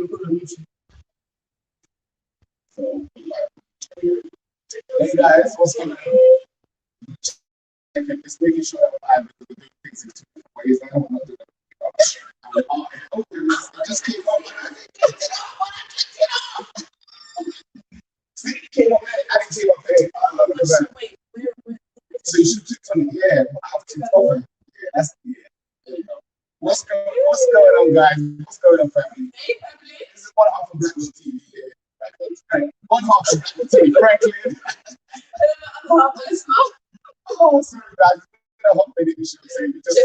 Hey guys, what's going on? Just making sure that we're live because we're doing things in 2 different ways. I don't want to do that. It just came up. See, it came up. I didn't see my face. So you should click on it. Yeah, after it's over. Yeah, that's there you go. What's going on, guys? What's going on, family? Hey, family. This is one half of BLKMailTV. Yeah. One half of BLKMailTV, Franklin. Oh, sorry, guys. You know what made it issue? Just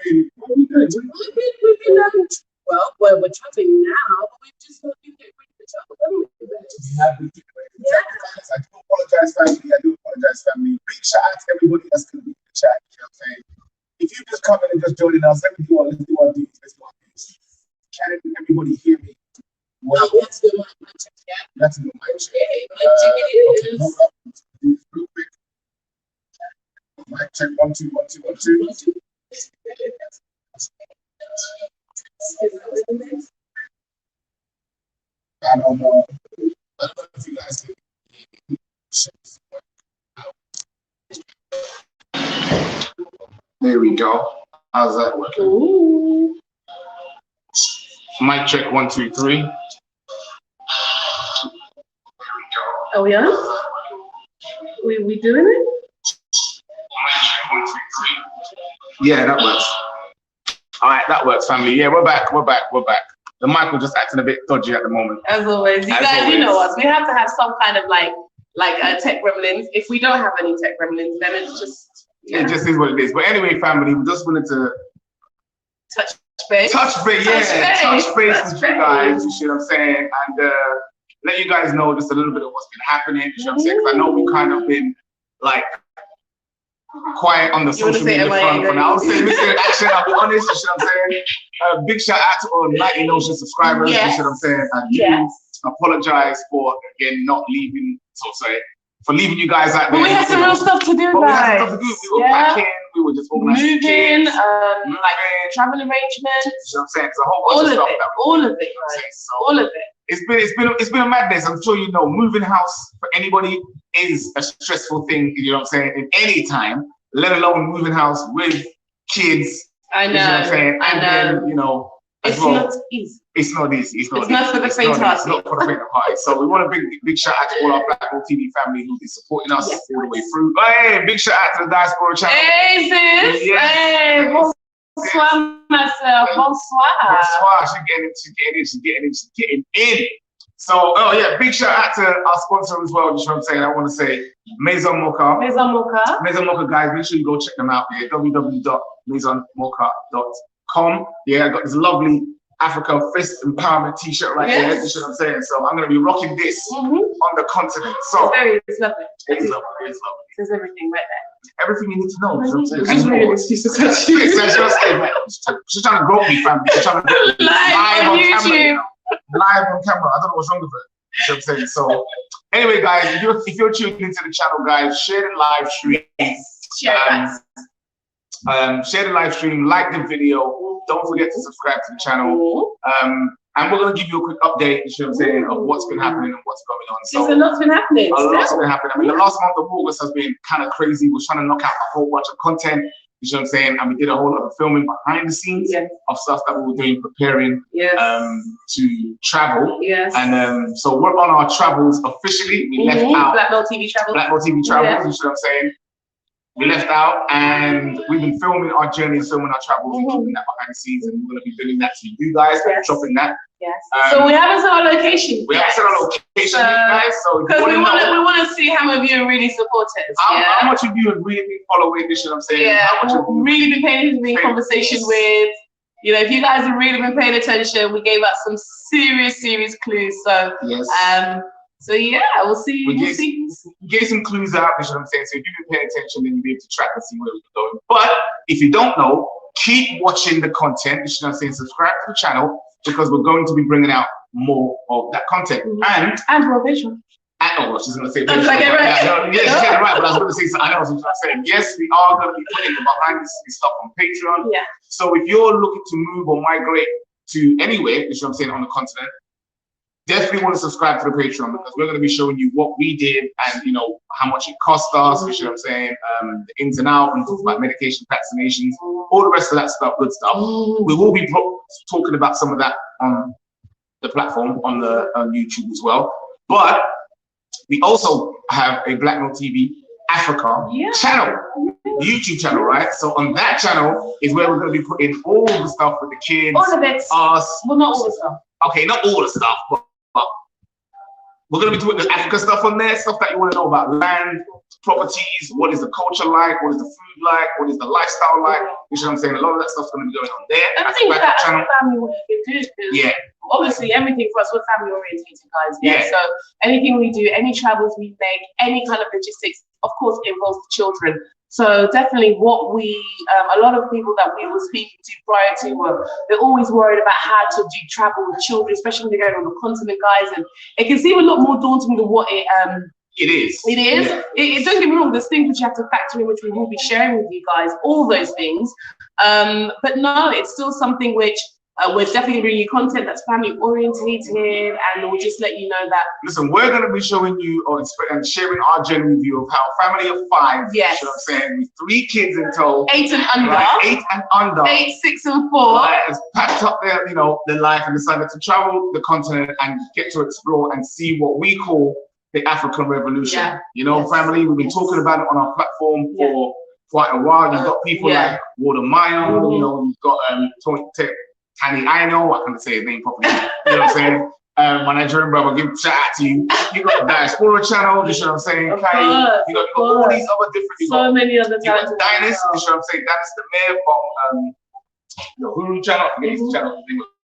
been. What are we doing? We've been well, we're traveling now, but we've just not been getting ready to travel, haven't we? We have been getting ready to travel. I do apologize, family. I do apologize, family. Big shout out to everybody that's going to be in the chat. You know what I'm saying? If you just come in and just joining us, let's do our deeds. Can everybody hear me? Well, we have to do my check. Yeah, that's my check. My check it is. Okay, real quick. Mic check 1 2 1 2 1 2 1 2. I don't know if you guys can there we go. How's that working? Ooh. Mic check 1 2 3. There we go. Oh yeah? We doing it? Mic check 1 2 3. Yeah, that works. All right, that works, family. Yeah, we're back. The mic was just acting a bit dodgy at the moment. As always, you know us. We have to have some kind of like tech gremlins. If we don't have any tech gremlins, then it's just it just is what it is. But anyway, family, we just wanted to touch base with you guys. You see what I'm saying? And let you guys know just a little bit of what's been happening. You know what I'm saying? Because I know we've kind of been like quiet on the social media front for now. I'll say, listen, actually, I'll be honest, you see what I'm saying? Big shout out to all 90 Notion subscribers, you see what I'm saying? I do apologize for, again, not leaving, for leaving you guys out there. But we had some real stuff to do, guys. We were packing, we were just moving, like travel arrangements. You know what I'm saying? There's a whole bunch of stuff. All of it, guys. All of it. It's been a madness. I'm sure you know. Moving house for anybody is a stressful thing. You know what I'm saying? In any time, let alone moving house with kids. I know. You know what I'm saying? And then, you know, it's not easy. It's not easy. It's not for the faint-hearted. It's not for the faint-hearted. So we want a big shout out to all our BLKMailTV family who's been supporting us all the way through. Hey, big shout out to the Diaspora channel. Hey, sis. Hey, bonsoir, myself. Bonsoir. She's getting in. So, oh yeah, big shout out to our sponsor as well. Just what I'm saying, I want to say Maison Mocha. Maison Mocha, guys, make sure you go check them out. Yeah, www.maisonmocha.com. Yeah, I got this lovely Africa Fist Empowerment T-shirt right there. You see what I'm saying? So I'm gonna be rocking this on the continent. So it's lovely. It's lovely. There's everything right there. Everything you need to know. She's trying to grow me, family. She's trying to grow me live on YouTube. Live on camera. I don't know what's wrong with it. You know what I'm saying? So anyway, guys, if you're tuning into the channel, guys, share the live stream. Share the live stream, like the video. Don't forget to subscribe to the channel. And we're going to give you a quick update, you know what I'm saying, of what's been happening and what's going on. So a lot's been happening. A lot's been happening. I mean, the last month of August has been kind of crazy. We're trying to knock out a whole bunch of content, you know what I'm saying? And we did a whole lot of filming behind the scenes of stuff that we were doing, preparing to travel. And so we're on our travels officially. We left out BLKMailTV travels. BLKMailTV travels, you know what I'm saying? We left out and we've been filming our journeys, filming our travels, and keeping that behind the scenes, and we're going to be doing that to you guys, dropping that. So we haven't set our location. We haven't set our location, guys. So because we want to see how many of you really support us. How much of you have really been following this? You know what I'm saying? How much have really been paying conversation with? You know, if you guys have really been paying attention, we gave out some serious clues. So so yeah, we'll see. We gave some clues out, you know what I'm saying? So if you've been paying attention, then you'll be able to track and see where we're going. But if you don't know, keep watching the content, you know what I'm saying? Subscribe to the channel because we're going to be bringing out more of that content. And more visual. Oh, she's going to say visual. She said it right, but I was going to say something else. I'm saying, yes, we are going to be putting the behind the scenes stuff on Patreon. So if you're looking to move or migrate to anywhere, you know what I'm saying, on the continent, definitely want to subscribe to the Patreon, because we're going to be showing you what we did and, you know, how much it cost us, you know what I'm saying, the ins and outs, and talk about medication, vaccinations, all the rest of that stuff, good stuff. We will be talking about some of that on the platform, on YouTube as well. But we also have a Black Milk TV Africa channel, YouTube channel, right? So on that channel is where we're going to be putting all the stuff with the kids, all of it, us. Well, not all the stuff. Okay, not all the stuff, but we're going to be putting the Africa stuff on there, stuff that you want to know about land, properties, what is the culture like, what is the food like, what is the lifestyle like, you know what I'm saying? A lot of that stuff's going to be going on there. I think that as a family, what you can do is, obviously everything for us, we're family oriented guys, so anything we do, any travels we make, any kind of logistics, of course, involves the children. So definitely what we, a lot of people that we were speaking to prior to, they're always worried about how to do travel with children, especially when they're going on the continent, guys, and it can seem a lot more daunting than what it is. It is. It don't get me wrong, there's things which you have to factor in, which we will be sharing with you guys, all those things. But no, it's still something which we're definitely bringing you content that's family orientated, and we'll just let you know that. Listen, we're going to be showing you and sharing our genuine view of how family of 5, you know what I'm saying, with 3 kids in tow, 8 and under, right? 8 and under, 8, 6 and 4, right, has packed up their, you know, their life and decided to travel the continent and get to explore and see what we call the African Revolution. You know, family, we've been talking about it on our platform for quite a while. You've got people like Walter Meyer, you know, you've got Tani, I can't say his name properly. You know what I'm saying? My Nigerian brother, give a shout out to you. You got the Diaspora channel, you know what I'm saying? You got all these other different, many other talents. You got Dinas, you know what I'm saying? Dinas the Mayor from the Hulu channel, I forget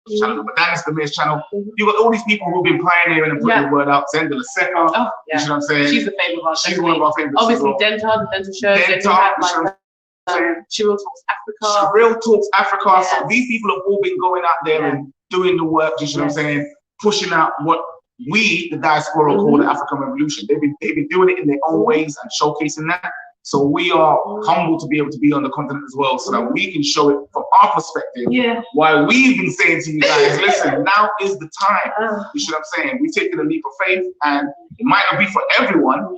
his channel, but Dinas the Mayor's channel. You got all these people who've been pioneering and putting the word out. Zenda Laseka, you know what I'm saying? She's a favorite of ours. She's one of our favorites. Obviously, Denta, the dental show. Shiril Talks Africa. Shiril Talks Africa. So these people have all been going out there and doing the work, you know what I'm saying? Pushing out what we, the diaspora, call the African Revolution. They've been doing it in their own ways and showcasing that. So we are humbled to be able to be on the continent as well, so that we can show it from our perspective. Why we've been saying to you guys, listen, now is the time. You know what I'm saying? We've taken a leap of faith, and it might not be for everyone,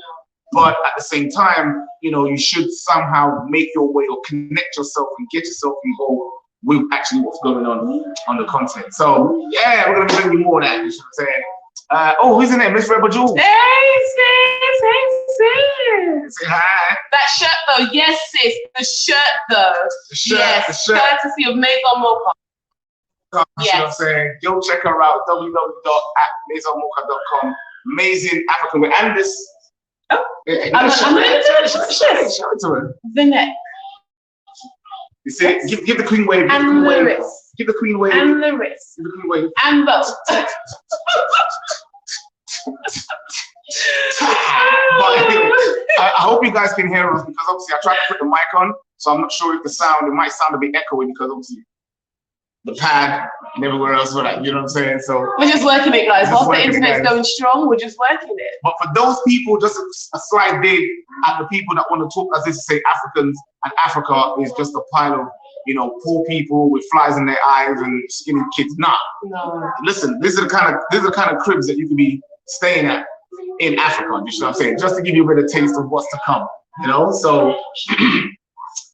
but at the same time, you know, you should somehow make your way or connect yourself and get yourself involved with actually what's going on the continent. So yeah, we're gonna be bringing you more of that. You know what I'm saying? Who's in there? Miss Rebel Jules. Hey sis, hey sis. Say hi. That shirt though, yes sis. The shirt though. The shirt. Yes. The shirt. Courtesy of Maison Mocha. You know what I'm saying? Go check her out. www.maisonmocha.com. Amazing African wear. And this. I'm gonna do it. Show it to her. The neck. You see, give the queen wave. And the wrist. Give the queen wave. And the wrist. Give the queen wave. And both. I hope you guys can hear us, because obviously I tried to put the mic on, so I'm not sure if it might sound a bit echoey, because obviously the pad and everywhere else, you know what I'm saying? So we're just working it, guys. Whilst the internet's going strong, we're just working it. But for those people, just a slight dig at the people that want to talk as if to say Africans and Africa is just a pile of, you know, poor people with flies in their eyes and skinny kids. Nah. No. Listen, these are the kind of cribs that you could be staying at in Africa. You know what I'm saying? Just to give you a bit of taste of what's to come. You know, so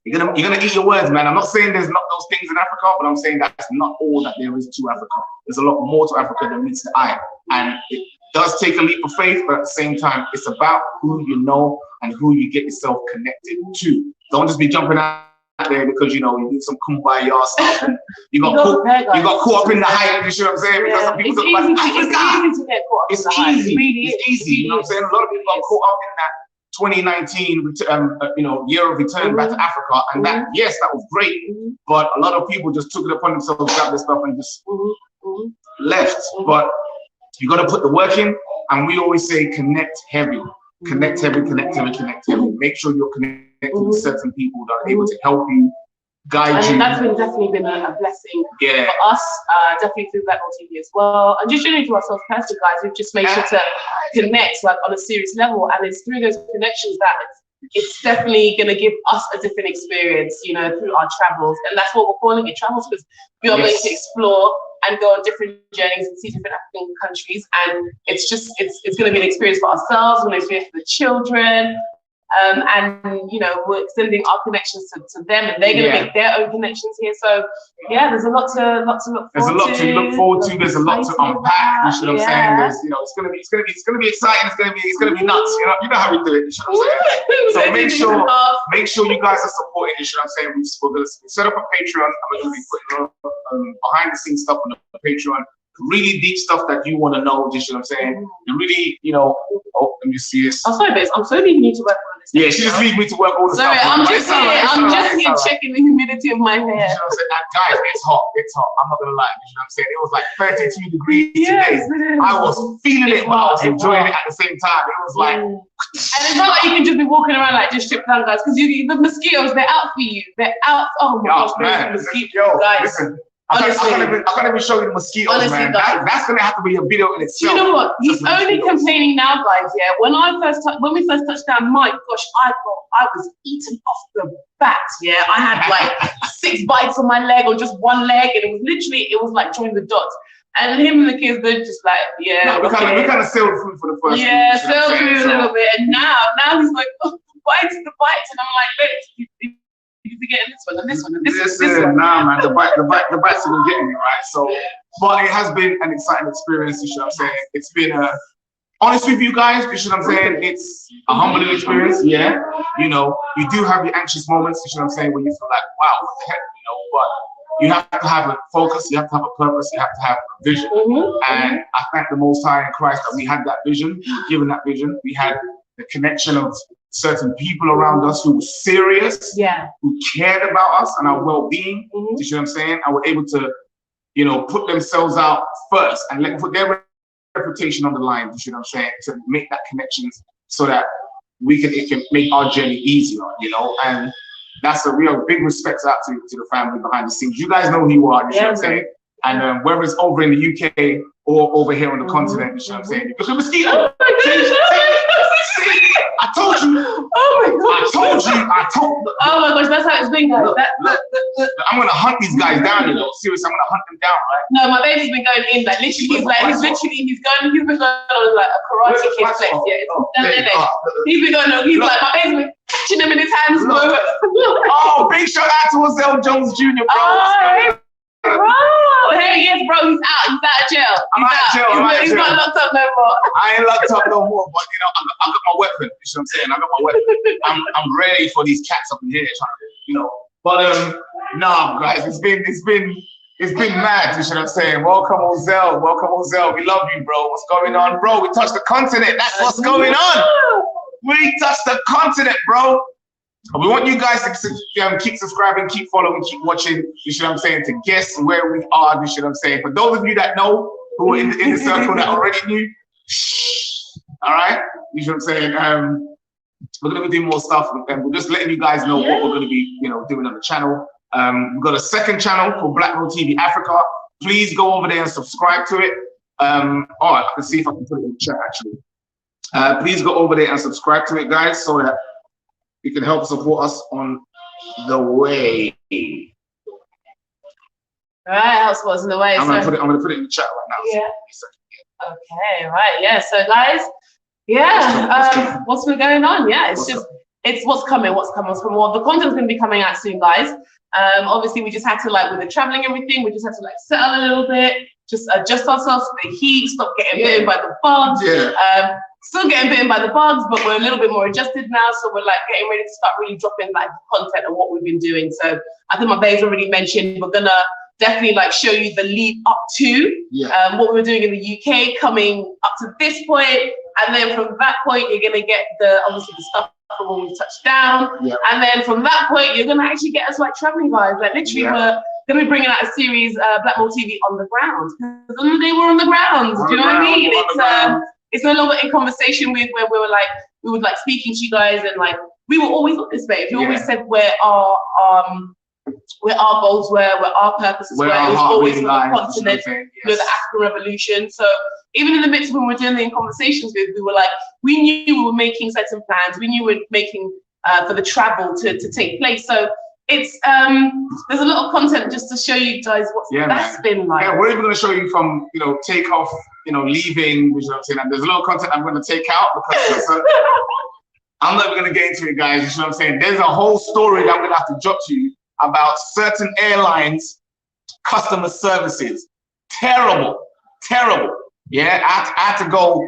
you're gonna eat your words, man. I'm not saying there's not those things in Africa, but I'm saying that's not all that there is to Africa. There's a lot more to Africa than meets the eye, and it does take a leap of faith. But at the same time, it's about who you know and who you get yourself connected to. Don't just be jumping out there because you know you do some kumbaya stuff and you got caught up in the hype. You know what I'm saying? Because some people talk about Africa. It's easy to get caught up. It's easy. It's easy. You know what I'm saying? A lot of people got caught up in that 2019, year of return back to Africa, and that was great, but a lot of people just took it upon themselves, grabbed their stuff, and just left. But you got to put the work in, and we always say connect heavy, connect heavy, connect heavy, connect heavy. Make sure you're connected with certain people that are able to help you, guide you. That's definitely been a blessing for us, definitely through Black Milk TV as well, and just generally to ourselves personally, guys. We've just made sure to connect like on a serious level, and it's through those connections that it's definitely going to give us a different experience, you know, through our travels, and that's what we're calling it, travels, because we are going to explore and go on different journeys and see different African countries. And it's going to be an experience for ourselves, an experience for the children. And you know, we're extending our connections to them, and they're going to make their own connections here. So yeah, there's a lot to look forward to. There's a lot to look forward to. There's a lot to unpack. You see what I'm saying? There's, you know, it's gonna be exciting. It's gonna be nuts. You know how we do it. You see what I'm saying? So make sure you guys are supporting. You see what I'm saying? We're gonna set up a Patreon. I'm gonna be putting behind the scenes stuff on the Patreon. Really deep stuff that you want to know. You see what I'm saying? You really, you know. Oh, let me see this. I'm sorry, babes. I'm so leaving you to work on this. Yeah, she just leaves me to work all the stuff. Sorry, I'm just here checking the humidity of my hair. You know what I'm saying? Guys, it's hot. It's hot. I'm not gonna lie. You know what I'm saying? It was like 32 degrees today. I was feeling it, but I was enjoying it at the same time. It was like. And it's not like you can just be walking around like just stripped down, guys, because the mosquitoes, they're out for you. They're out. Oh my gosh, man. Mosquitoes, guys. Listen. I can't even show you the mosquitoes, honestly, man. That's gonna have to be a video in itself. You know what? He's only complaining now, guys. Yeah. When we first touched down, my gosh, I was eaten off the bat. Yeah. I had like 6 bites on my leg or just one leg, and it was like joining the dots. And him and the kids, they're just like, yeah. No, we kind of sailed through for the first. Yeah, sailed through a little bit, and now he's like, oh, the bites, and I'm like, look. You'll be getting this one and this one and this one. Nah, man, the bites have been getting me, right? So, but it has been an exciting experience, you see what I'm saying? It's been honest with you guys, you see what I'm saying? It's a humbling experience, yeah. You know, you do have your anxious moments, you see what I'm saying, when you feel like, wow, what the heck, you know, but you have to have a focus, you have to have a purpose, you have to have a vision. And I thank the Most High in Christ that we had that vision, given that vision. We had the connection of certain people around us who were serious, who cared about us and our well-being. You see what I'm saying? And were able to, you know, put themselves out first and put their reputation on the line. You see what I'm saying? To make that connection so that it can make our journey easier, you know. And that's a real big respect out to the family behind the scenes. You guys know who you are. You see what I'm saying? And whether it's over in the UK or over here on the continent, you see what I'm saying? Because the mosquito. Oh my gosh. I told you. Oh my gosh. I told. Oh my gosh, that's how it's been, guys. I'm gonna hunt these guys down, you know. Seriously, I'm gonna hunt them down, right? No, my baby's been going in, like literally, he's been going on like a karate kid flex. Yeah, he's been going on. He's like, my baby's been catching him in his hands. Oh, big shout out to S.L. Jones Jr., bro. Bro, hey, yes, bro, he's out of jail. He's not locked up no more. I ain't locked up no more, but you know, I got my weapon. You see what I'm saying? I got my weapon. I'm ready for these cats up in here, you know. But nah, guys, it's been mad. You see what I'm saying? Welcome, Ozell. We love you, bro. What's going on, bro? We touched the continent. That's what's going on. We touched the continent, bro. We want you guys to keep subscribing, keep following, keep watching, you see what I'm saying, to guess where we are, you see what I'm saying. For those of you that know, who are in the circle that already knew, all right, you see what I'm saying. We're going to be doing more stuff, and we're just letting you guys know what we're going to be, you know, doing on the channel. We've got a second channel called BLKMailTV Africa. Please go over there and subscribe to it. All right, I can see if I can put it in the chat, actually. Please go over there and subscribe to it, guys, so that you can help support us on the way. All right, help support us on the way. I'm gonna put it in the chat right now. Yeah. Okay, right. Yeah. So guys, what's been going on? Yeah, it's what's coming. Well, the content's gonna be coming out soon, guys. Obviously we just had to, like, with the traveling and everything, we just had to like settle a little bit, just adjust ourselves to the heat, stop getting bitten by the bugs. Still getting bitten by the bugs, but we're a little bit more adjusted now. So we're like getting ready to start really dropping like content and what we've been doing. So I think my babe's already mentioned, we're gonna definitely like show you the lead up to what we were doing in the UK, coming up to this point, and then from that point you're gonna get obviously the stuff from when we touched down, and then from that point you're gonna actually get us like traveling guys. Like literally we're gonna be bringing out a series, BLKMailTV on the ground, because on the day we're on the ground. Do you know what I mean? It's no longer in conversation with where we would like speaking to you guys, and like we were always on this way. We always said where our goals were, where our purposes were. It was always for the continent, you know, the African Revolution. So even in the midst of when we were doing the conversations with, we were like, we knew we were making certain plans. We knew we were making for the travel to take place. So it's there's a lot of content just to show you guys what that's been like. Yeah, we're even going to show you from takeoff, leaving, you know what I'm saying. And there's a lot of content I'm going to take out because I'm not even going to get into it, guys. You know what I'm saying. There's a whole story that I'm going to have to drop to you about certain airlines customer services. Terrible. Yeah, I had to go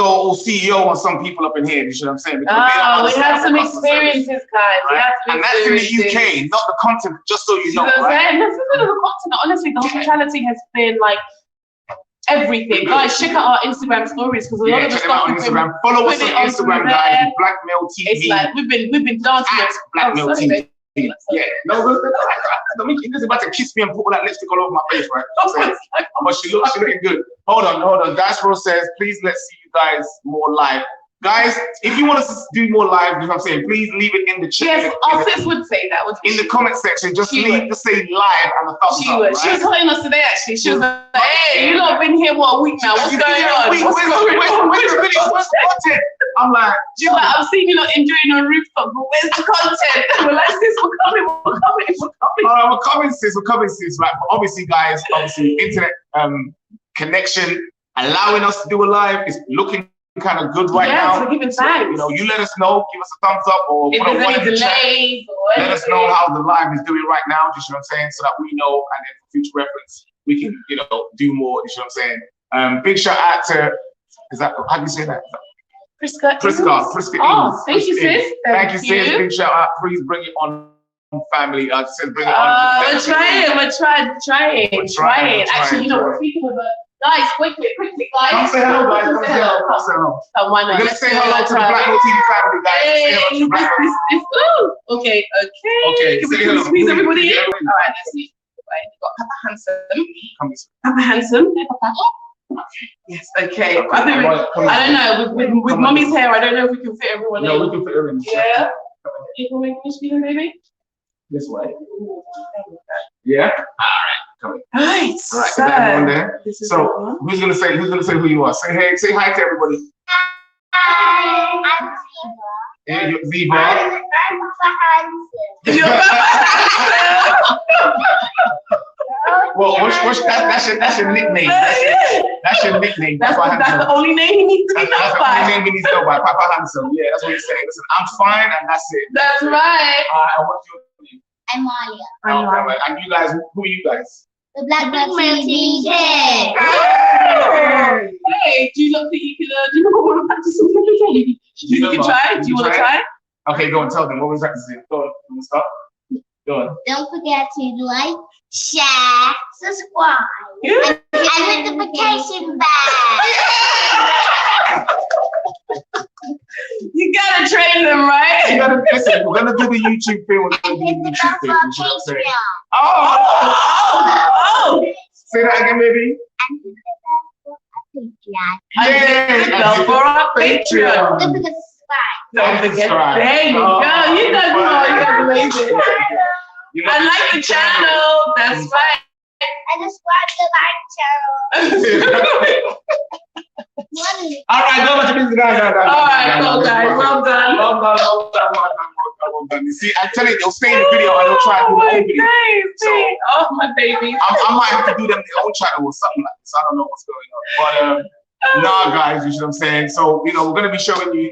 all CEO on some people up in here. You know what I'm saying? We had some experiences, guys. Right? And that's in the UK, not the content, just so you know. Right? This is the content. Honestly, the hospitality has been like everything. Guys, check out our Instagram stories because a lot of the stuff on Instagram. Follow us on Instagram, guys. BLKMailTV. It's like we've been dancing at BLKMailTV. Yeah, no, this is about to kiss me and put all that lipstick all over my face, right? But she looking good. Hold on. Diaspora says, please let's see you guys more live. Guys, if you want us to do more live, you know what I'm saying, please leave it in the chat. Yes, our sis would say that. In the comment section, just leave to say live and the thumbs up. Right? She was telling us today, actually. She was like, hey, you lot been here, what, a week now? What's going on? Where's the content? I'm like, I've seen you lot enjoying on rooftop, but where's the content? We're like, sis, we're coming. All right, we're coming, sis. Like, obviously, guys, internet connection allowing us to do a live is looking kind of good right now. We're giving thanks. So, you let us know, give us a thumbs up, or if there's any delays, let us know how the live is doing right now. Just, you know what I'm saying, so that we know, and then for future reference, we can, do more. You know what I'm saying. Big shout out to, how do you say that? Priska. Oh, thank you, sis. Thank you, sis. Big shout out. Please bring it on, family. Said bring it on. We're trying. Actually, we're speaking of guys, quickly, guys. Come say hello, guys. Come say hello. Why not? We're gonna say hello to the BLKMailTV family, guys. Hey, okay. Can we squeeze everybody in? All right, let's see. Right, we've got Papa Handsome. Yes, okay. I don't know. With Mummy's hair, I don't know if we can fit everyone in. No, we can fit everyone in. Yeah. You can make me speak, maybe? This way. Yeah. All right. Come on. All right. So, everyone there. So who's gonna say who you are? Say hey. Say hi to everybody. Hi, I'm Ziva. Yeah, you're Ziva. I'm Papa Hansen. You're Papa Hansen. Well, that's your nickname. That's your nickname. That's the only name he needs to be known by. That's the only name he needs to know by. Papa Hansen. Yeah, that's what he's saying. Listen, I'm fine, and that's it. That's right. What's your name? I'm Malia. And you guys, who are you guys? The BLKMailTV kids. Hey, do you know that you can? Do you know what we're practicing? You can try. Do you want to try? Okay, go and tell them what we're practicing. Go on, you start. Go on. Don't forget to like, share, subscribe, and notification bell. You gotta train them, right? You gotta listen. We're gonna do the YouTube thing. We're gonna do the YouTube thing. You should say. Oh! Say that again, baby. And for our Patreon. don't forget to subscribe. Don't forget. There you go. You guys know. You guys amazing. I like the channel. That's right. And subscribe to my channel. All right, go back to business, guys. All right, go, guys. Well done. Well done. You see, I tell you, they'll stay in the video and they'll try to do the whole video. Oh, my baby. I might have to do them their own channel or something like this. I don't know what's going on. But nah, guys, you know what I'm saying? So, we're going to be showing you,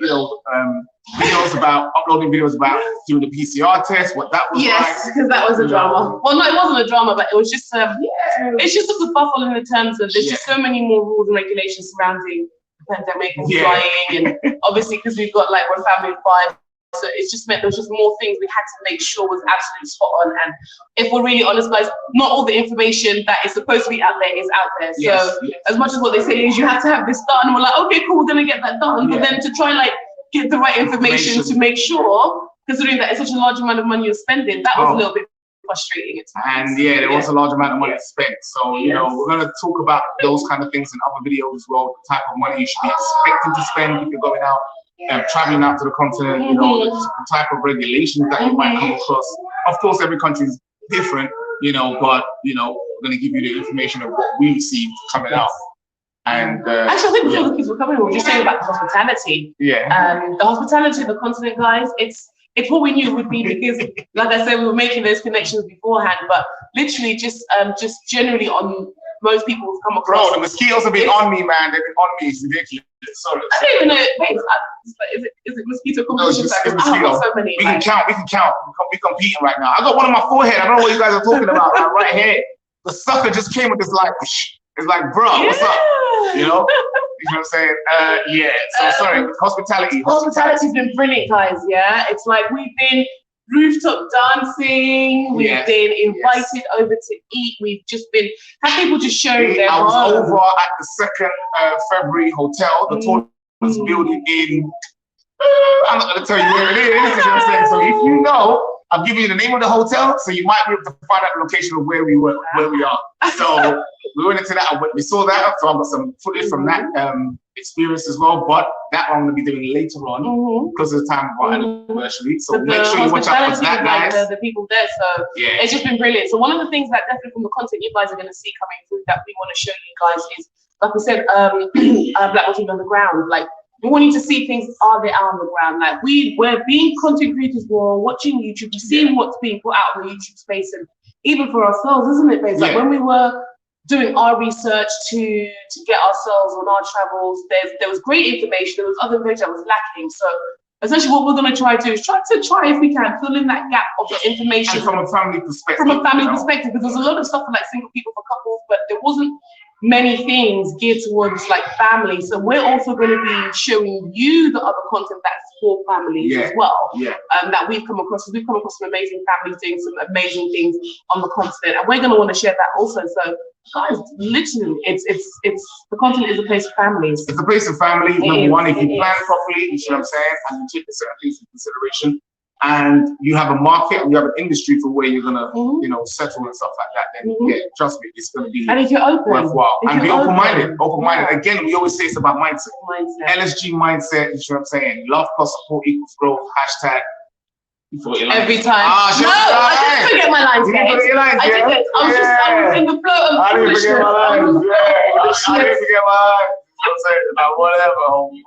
videos about, uploading videos about doing the PCR test, what that was like. Yes, because that was a drama. Well, no, it wasn't a drama, but it was just, it's just a kerfuffle in the terms of there's just so many more rules and regulations surrounding the pandemic and flying. And obviously, because we've got, we're a family of 5, so it's just meant there was just more things we had to make sure was absolutely spot on. And if we're really honest, guys, not all the information that is supposed to be out there is out there. So as much as what they say is you have to have this done, we're like, okay, cool, we're going to get that done. But then to try get the right information to make sure, considering that it's such a large amount of money you're spending, that was a little bit frustrating at times. And there was a large amount of money to spend. So, we're going to talk about those kind of things in other videos as well, the type of money you should be expecting to spend if you're going out and traveling out to the continent, the type of regulations that you might come across. Of course, every country is different, but, we're going to give you the information of what we received coming out. And actually, I think before the kids were coming, we were just saying about the hospitality. Yeah. The hospitality of the continent, guys, it's it's what we knew it would be because, like I said, we were making those connections beforehand. But literally, just generally on most people who've come across. Bro, the mosquitoes have been on me, man. They've been on me. It's ridiculous. Sorry. I don't even know. Is it mosquito competition? No, it's mosquito. So many, we can count. We're competing right now. I got one on my forehead. I don't know what you guys are talking about. Right here. The sucker just came with this like, it's like, bro, what's up? You know? You know what I'm saying? Yeah. So sorry, hospitality. Hospitality's been brilliant, guys. Yeah. It's like we've been rooftop dancing. We've been invited over to eat. We've just been had people just showing their I was home. over at the 2nd February Hotel, the tallest building in. I'm not going to tell you where it is. You know what I'm saying? So if you know, I'll give you the name of the hotel, so you might be able to find out the location of where we are. So we went into that, we saw that, so I've got some footage from that experience as well, but that one I'm going to be doing later on because of the time of our anniversary. So make sure you watch out for that, guys. The people there, so it's just been brilliant. So one of the things that definitely from the content you guys are going to see coming through that we want to show you guys is, like we said, Black Mountain on the ground, like, we want you to see things are they out on the ground. Like we're being content creators, we're watching YouTube, we're seeing what's being put out on the YouTube space, and even for ourselves, isn't it, babes? Like when we were doing our research to get ourselves on our travels, there was great information, there was other information that was lacking. So essentially what we're going to try to do is try if we can fill in that gap of the information. And from a family perspective. From a family perspective, because there's a lot of stuff for like single people, for couples, but there wasn't many things geared towards like family. So we're also going to be showing you the other content that's for families as well. That we've come across. We've come across some amazing families doing some amazing things on the continent, and we're going to want to share that also. So guys, literally, it's the content is a place for families. It's a place for families. Number one, if you plan properly, you see what I'm saying, and you take certain things into consideration, and you have a market, and you have an industry for where you're gonna, settle and stuff like that, then trust me, it's gonna be and if you're open, worthwhile. And be open-minded. Again, we always say it's about mindset. LSGMindset, you know what I'm saying? Love plus support equals growth. Hashtag. Every time. I didn't forget my lines, guys. I didn't. I was in the flow of I didn't forget my lines. I didn't forget my lines. I'm saying about whatever, homie.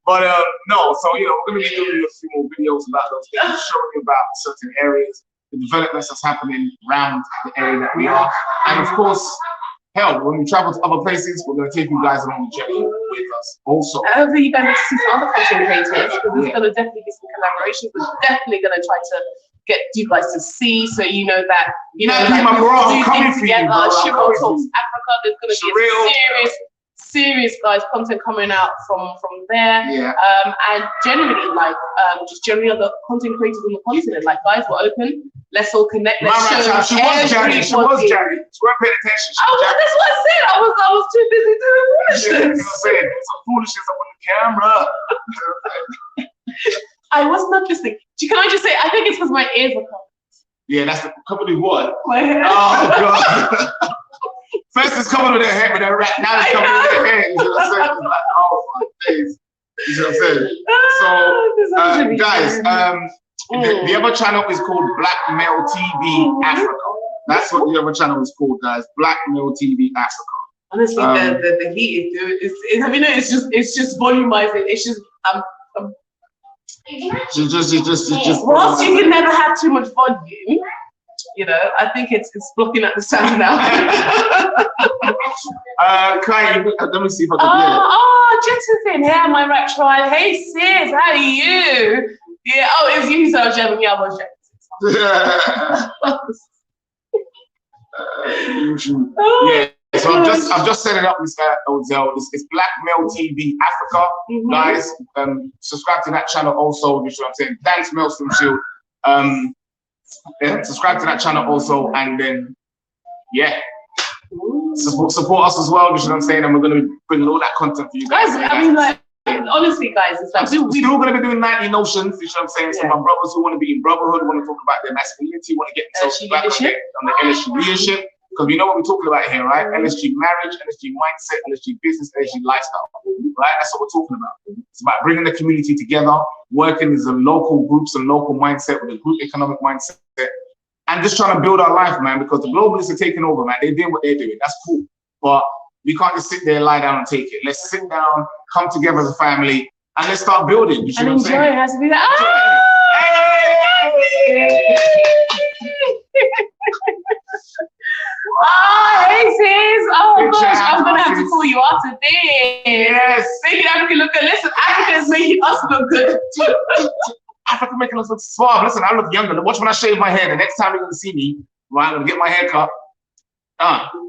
But no, so we're gonna be doing a few more videos about those things, showing you about certain areas, the developments that's happening around the area that we are, and of course, hell, when we travel to other places, we're gonna take you guys along the journey with us. Also, hopefully you guys see some other content creators, because there's gonna definitely be some collaborations. We're definitely gonna try to get you guys to see, so you know that my bro, I'm coming for you, bro. Shiro Talks Africa. There's gonna be a serious guys content coming out from there, and generally just generally other content creators on the continent. Like guys, we're open. Let's all connect. Let's show she was jamming. She weren't paying attention. That's what I said. I was too busy doing foolishness. You know what I'm saying? Some foolishness up on the camera. I was not listening. Can I just say? I think it's because my ears are covered. Yeah, that's the company what? My hair. Oh god. First it's coming with their head, with their rat. Now it's coming with their head. You know what I'm saying? Like, oh my days. You know what I'm saying? So, guys, the other channel is called BLKMailTV Africa. That's what the other channel is called, guys. BLKMailTV Africa. Honestly, the heat is have you noticed? It's just volumizing. It's just just whilst you can never have too much volume. I think it's blocking out the sound now. Kai, let me see if I can Josephine, hey, my right tribe. Hey sis, how are you? Yeah, it's you, so German. Yeah, I was so I'm just setting up this hotel. It's BLKMailTV Africa, guys. Subscribe to that channel also. You know what I'm saying? Thanks, Maelstrom Shield. Subscribe to that channel also, and then support us as well. You know what I'm saying? And we're gonna be bringing all that content for you guys. I mean, like honestly, guys, it's like we're still gonna be doing Nightly Notions. You know what I'm saying? So my brothers who want to be in brotherhood, want to talk about their masculinity, want to get themselves back on the LSG leadership. Because we know what we're talking about here, right? LSG marriage, LSG mindset, LSG business, LSG lifestyle, right? That's what we're talking about. It's about bringing the community together, working as a local groups and local mindset with a group economic mindset, and just trying to build our life, man, because the globalists are taking over, man. They're doing what they're doing. That's cool. But we can't just sit there and lie down and take it. Let's sit down, come together as a family, and let's start building. You see what I'm saying? Enjoy. It has to be that. Oh, hey sis. Oh gosh, I'm gonna have to call you after this. Yes. Making Africa look good. Listen, Africa is making us look good. Africa making us look suave. Listen, I look younger. Watch when I shave my hair. The next time you're gonna see me, right, I'm gonna get my hair cut.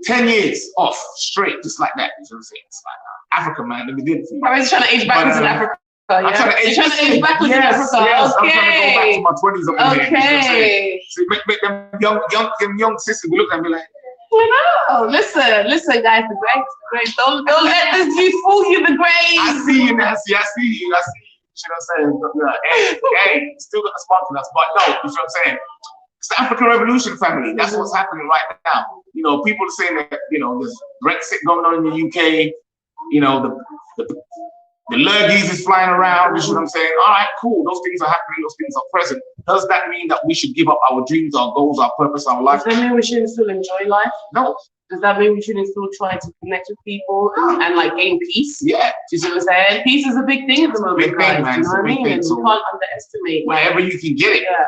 10 years off straight, just like that. You know what I'm saying? It's like Africa, man. Let me do it for you. I was trying to age backwards in Africa. I'm trying to age backwards in Africa. Yes, Okay. I'm trying to go back to my 20s up in here. Okay. So make them young sisters look at me like, Oh, listen, guys, the grace. Don't let this youth fool you, the grace. I see you, Nancy. I see you. You know what I'm saying? Hey, still got the spark in us, but no, you know what I'm saying? It's the African Revolution, family. That's what's happening right now. You know, people are saying that, you know, there's Brexit going on in the UK. You know, the lurgies is flying around. You know what I'm saying? All right, cool. Those things are happening. Those things are present. Does that mean that we should give up our dreams, our goals, our purpose, our life? Does that mean we shouldn't still enjoy life? No. Does that mean we shouldn't still try to connect with people and like gain peace? Yeah. Do you see what I'm saying? Peace is a big thing at the moment, big guys. thing, man. You know what I mean? And So we can't underestimate. wherever you can get it. Yeah.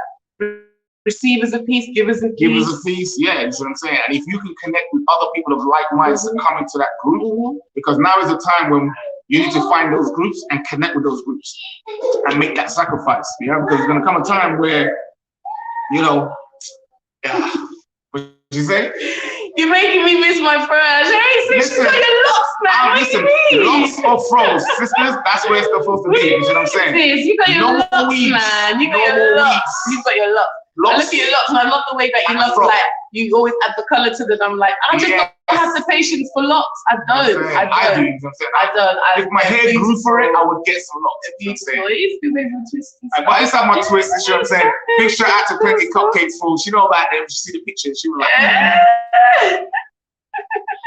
Receive as a peace, give as a peace. Give us a piece, yeah, that's what I'm saying. And if you can connect with other people of like minds to come into that group, because now is the time when you need to find those groups and connect with those groups and make that sacrifice. You know, because there's gonna come a time where, you know, what did you say? You're making me miss my friend. Hey, sis, you got your locks, man. Listen, locks or froze, sisters, that's where it's supposed to be. You know what I'm saying? Sis, you got your locks, man. You got your locks. You got your locks. I look at your locks, and I love the way that you look like you always add the color to them. I'm like, I just don't have the patience for locks. I don't. I do. I don't. If my hair grew for it, I would get some locks. Beautiful. It's beautiful twist. But inside my twist, you know what I'm saying? Big shout out to Plenty Cupcakes Food. She know about them. She see the picture. She was like,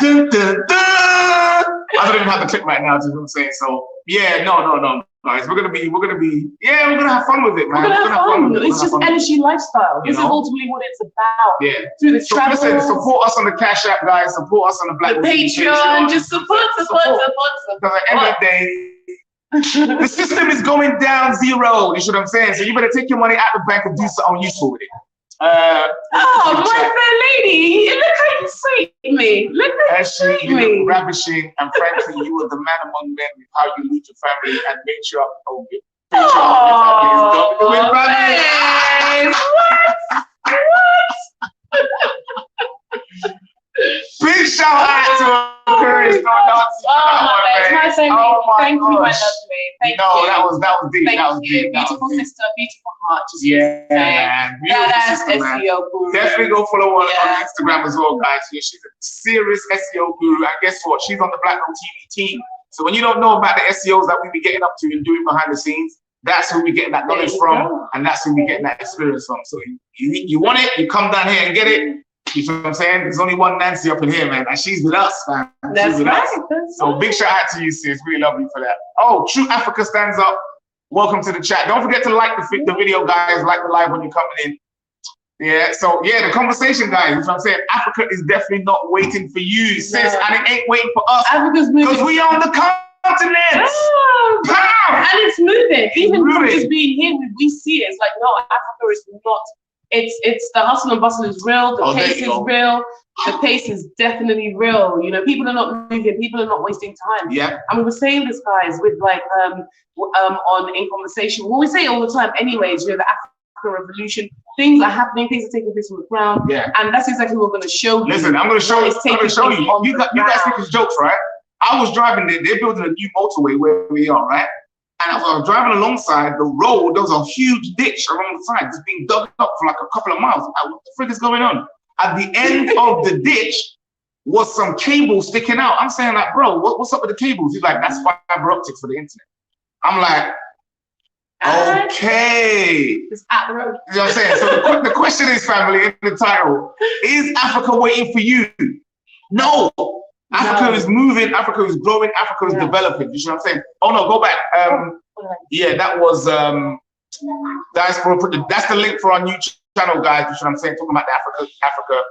dun, dun, dun. I don't even have the clip right now. You know what I'm saying? So yeah, no. Guys, we're gonna have fun with it, man. We're gonna have fun. It's just LSGLifestyle. This is ultimately what it's about. Yeah. Through the travel. Listen, support us on the Cash App, guys. Support us on the Black Patreon. Just support. Because at the end of the day, the system is going down zero. You see what I'm saying? So you better take your money out the bank and do something useful with it. Oh, my fair lady. Look how you sweet me. Look how you sweet me. You look ravishing, and frankly, you are the man among men with how you lead your family and make sure your family is Big shout out to Curious No Nuts. Thank you, my lovely. Thank you. That was deep. Thank that was you. deep. Beautiful sister, beautiful heart. Man. That's sister, SEO guru. Definitely go follow her on Instagram as well, guys. Yeah, she's a serious SEO guru. And guess what? She's on the Black Belt TV team. So when you don't know about the SEOs that we be getting up to and doing behind the scenes, that's who we getting that knowledge from, and that's who we getting that experience from. So you want it, you come down here and get it. You know what I'm saying? There's only one Nancy up in here, man, and she's with us, man. That's right. So big shout out to you, sis. Really love you for that. Oh, True Africa stands up. Welcome to the chat. Don't forget to like the video, guys. Like the live when you're coming in. Yeah. So yeah, the conversation, guys. You know what I'm saying? Africa is definitely not waiting for you, sis, and it ain't waiting for us. Africa's moving because we on the continent. And it's moving. Even from just being here, we see it. It's like, no, Africa is not. It's the hustle and bustle is real. The pace is real. The pace is definitely real. You know, people are not moving. People are not wasting time. Yeah. And we were saying this, guys, with like in conversation. Well, we say it all the time. Anyways, you know, the African Revolution. Things are happening. Things are taking place on the ground. Yeah. And that's exactly what we're going to show you. Listen, I'm going to show you. I'm going to show you. You guys think it's jokes, right? I was driving there. They're building a new motorway where we are, right? And as I was driving alongside the road, there was a huge ditch along the side. It's being dug up for like a couple of miles. What the frick is going on? At the end of the ditch was some cable sticking out. I'm saying like, bro, what's up with the cables? He's like, that's fiber optics for the internet. I'm like, okay. It's at the road. You know what I'm saying? So the question is, family, in the title, is Africa waiting for you? No. Africa is moving, Africa is growing, Africa is developing. You see what I'm saying? Oh no, go back. Yeah, that was Diaspora. That's the link for our new channel, guys. You see what I'm saying? Talking about the Africa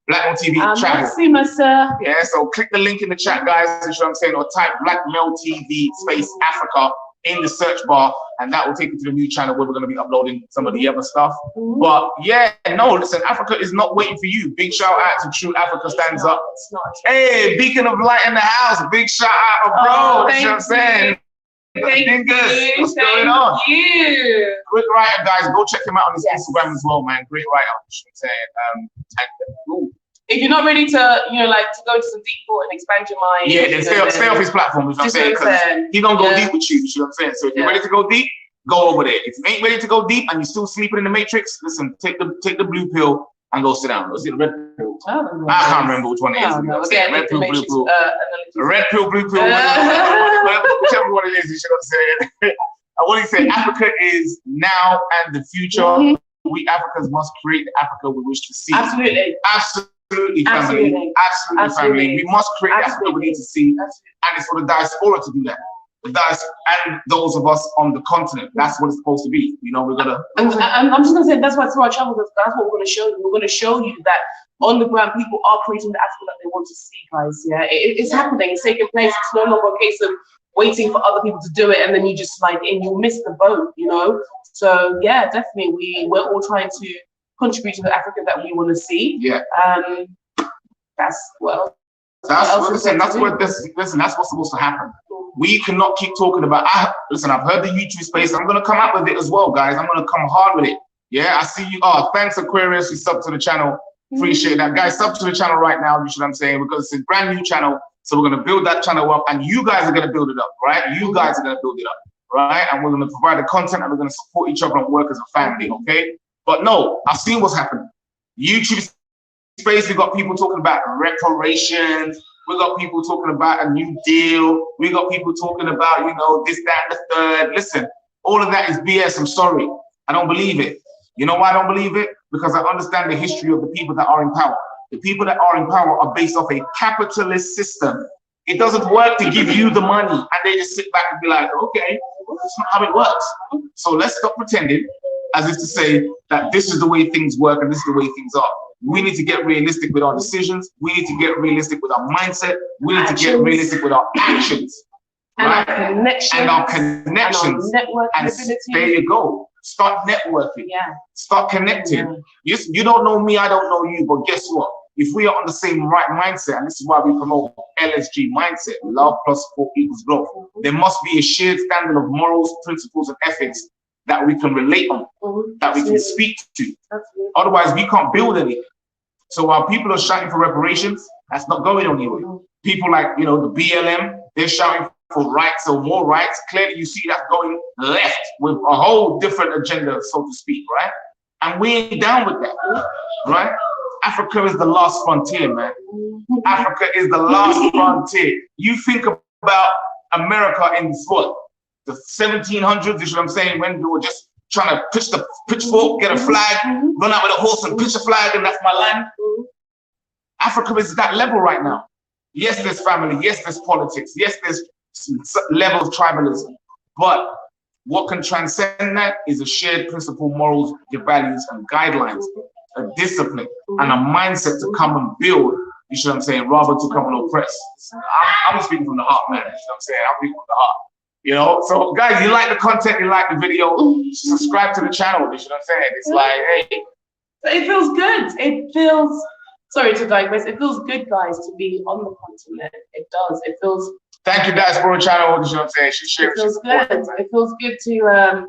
Black Mail TV channel. See myself. Yeah, so click the link in the chat, guys. You see what I'm saying? Or type BLKMailTV space Africa in the search bar, and that will take you to the new channel where we're going to be uploading some of the other stuff. But yeah, no, listen, Africa is not waiting for you. Big shout out to True Africa Stands Up. It's not. Hey, beacon of light in the house. Big shout out, bro. That's what I'm saying. Thank you. What's going on? Thank you. Great writer, guys. Go check him out on his Instagram as well, man. Great writer. That's what I'm saying. If you're not ready to, you know, like to go into some deep thought and expand your mind. Yeah, then stay off his platform, is what I'm saying. Because he don't go deep with you, you know what I'm saying? So if you're ready to go deep, go over there. If you ain't ready to go deep and you're still sleeping in the matrix, listen, take the blue pill and go sit down. Go see the red pill. I can't remember which one it is. You know what I'm saying? Red pill, blue pill. Red pill, blue pill. Whichever one it is, you know what I'm saying? What do you say? Africa is now and the future. We Africans must create the Africa we wish to see. Absolutely. Absolutely, family. Absolutely, family. We must create the Africa we need to see. And it's for the diaspora to do that. And those of us on the continent. That's what it's supposed to be. You know, we're gonna. I'm just gonna say that's why through our travel, that's what we're gonna show you. We're gonna show you that on the ground, people are creating the Africa that they want to see, guys. Yeah, it's happening. It's taking place. It's no longer a case of waiting for other people to do it and then you just slide in. You'll miss the boat. You know. So yeah, definitely, we're all trying to contribute to the Africa that we want to see. Yeah. That's what. That's what's supposed to happen. We cannot keep talking about. Listen, I've heard the YouTube space. I'm gonna come up with it as well, guys. I'm gonna come hard with it. Yeah, I see you. Oh, thanks, Aquarius. You sub to the channel. Appreciate that, guys. Sub to the channel right now. You know what I'm saying? Because it's a brand new channel, so we're gonna build that channel up, and you guys are gonna build it up, right? You guys are gonna build it up, right? And we're gonna provide the content, and we're gonna support each other and work as a family, okay? But no, I've seen what's happening. YouTube space, we got people talking about reparations. We got people talking about a new deal. We got people talking about, you know, this, that, and the third. Listen, all of that is BS. I'm sorry. I don't believe it. You know why I don't believe it? Because I understand the history of the people that are in power. The people that are in power are based off a capitalist system. It doesn't work to give you the money and they just sit back and be like, okay, well, that's not how it works. So let's stop pretending as if to say that this is the way things work and this is the way things are. We need to get realistic with our decisions. We need to get realistic with our mindset. We need to get realistic with our actions. And right? our connections. And our connections. And our and there you go. Start networking. Yeah. Start connecting. You don't know me, I don't know you, but guess what? If we are on the same right mindset, and this is why we promote LSGMindset, love plus support equals growth, there must be a shared standard of morals, principles, and ethics that we can relate on, that we can speak to. Otherwise, we can't build anything. So while people are shouting for reparations, that's not going anywhere. People like, you know, the BLM, they're shouting for rights or more rights. Clearly, you see that going left with a whole different agenda, so to speak, right? And we ain't down with that, right? Africa is the last frontier, man. Africa is the last frontier. You think about America in what? The 1700s, you know what I'm saying, when we were just trying to pitch the pitchfork, get a flag, run out with a horse and pitch a flag, and that's my land. Africa is that level right now. Yes, there's family. Yes, there's politics. Yes, there's level of tribalism. But what can transcend that is a shared principle, morals, values, and guidelines, a discipline, and a mindset to come and build, you know what I'm saying, rather to come and oppress. I'm speaking from the heart, man. You know what I'm saying? I'm speaking from the heart. You know, so guys, you like the content, you like the video, subscribe to the channel. You know what I'm saying? It's like, hey. It feels good. It feels, sorry to digress, it feels good, guys, to be on the continent. It does. It feels. Thank you, Diaspora channel. You know what I'm saying? It feels good. It feels good to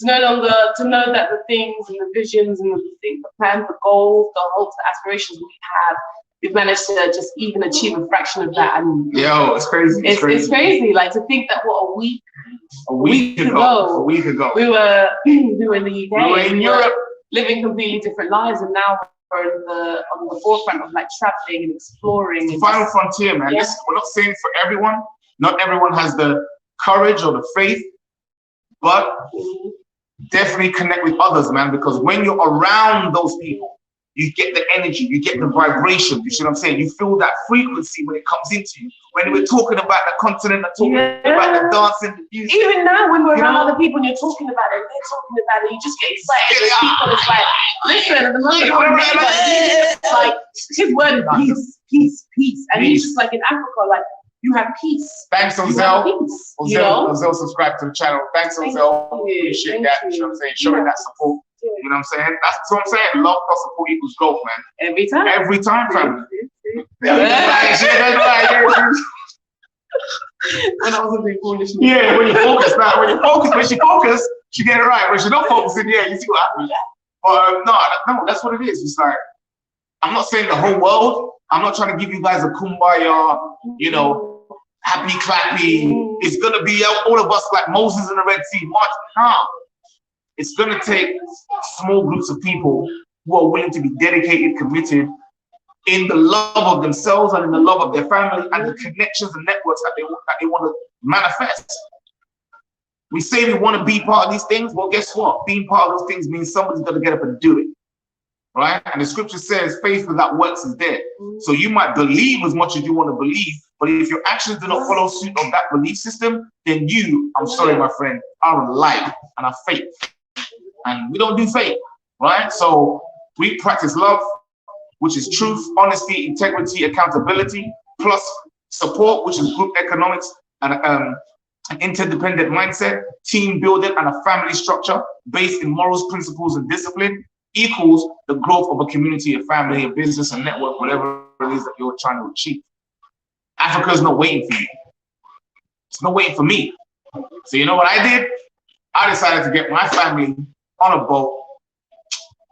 no longer, to know that the things and the visions and the plans, the goals, the hopes, the aspirations we have, we've managed to just even achieve a fraction of that. And yo, it's crazy. It's crazy. Like to think that what a week ago we were in the UK. We were in Europe, living completely different lives, and now we're on the forefront of like traveling and exploring. It's the final frontier, man. Listen, we're not saying for everyone. Not everyone has the courage or the faith, but definitely connect with others, man. Because when you're around those people, you get the energy, you get the vibration. You see what I'm saying? You feel that frequency when it comes into you. When we're talking about the continent, talking about the dancing, the music. Even now, when we're around other people and you're talking about it, they're talking about it, you just get excited. There's people that's like, listen, at the moment, it's like his word is peace, peace, peace. And he's just like in Africa, like you have peace. Thanks, Ozell. Ozell subscribe to the channel. Thanks, Ozell. Appreciate that. You know what I'm saying? Showing that support. You know what I'm saying? That's what I'm saying. Love plus support equals growth, man. Every time. Every time, family. When I was a bit foolish. Yeah, when you focus, now when she focus, she get it right. When she don't focus, then yeah, you see what happens. But no, that's what it is. It's like, I'm not saying the whole world. I'm not trying to give you guys a kumbaya, you know, happy clappy. It's gonna be all of us like Moses in the Red Sea. No, it's gonna take small groups of people who are willing to be dedicated, committed, in the love of themselves and in the love of their family and the connections and networks that they want to manifest. We say we want to be part of these things. Well, guess what? Being part of those things means somebody's got to get up and do it, right? And the scripture says faith without works is dead. So you might believe as much as you want to believe, but if your actions do not follow suit of that belief system, then you, I'm sorry, my friend, are a liar and are fake. And we don't do fake, right? So we practice love, which is truth, honesty, integrity, accountability, plus support, which is group economics and an interdependent mindset, team building, and a family structure based in morals, principles, and discipline equals the growth of a community, a family, a business, a network, whatever it is that you're trying to achieve. Africa is not waiting for you. It's not waiting for me. So you know what I did? I decided to get my family on a boat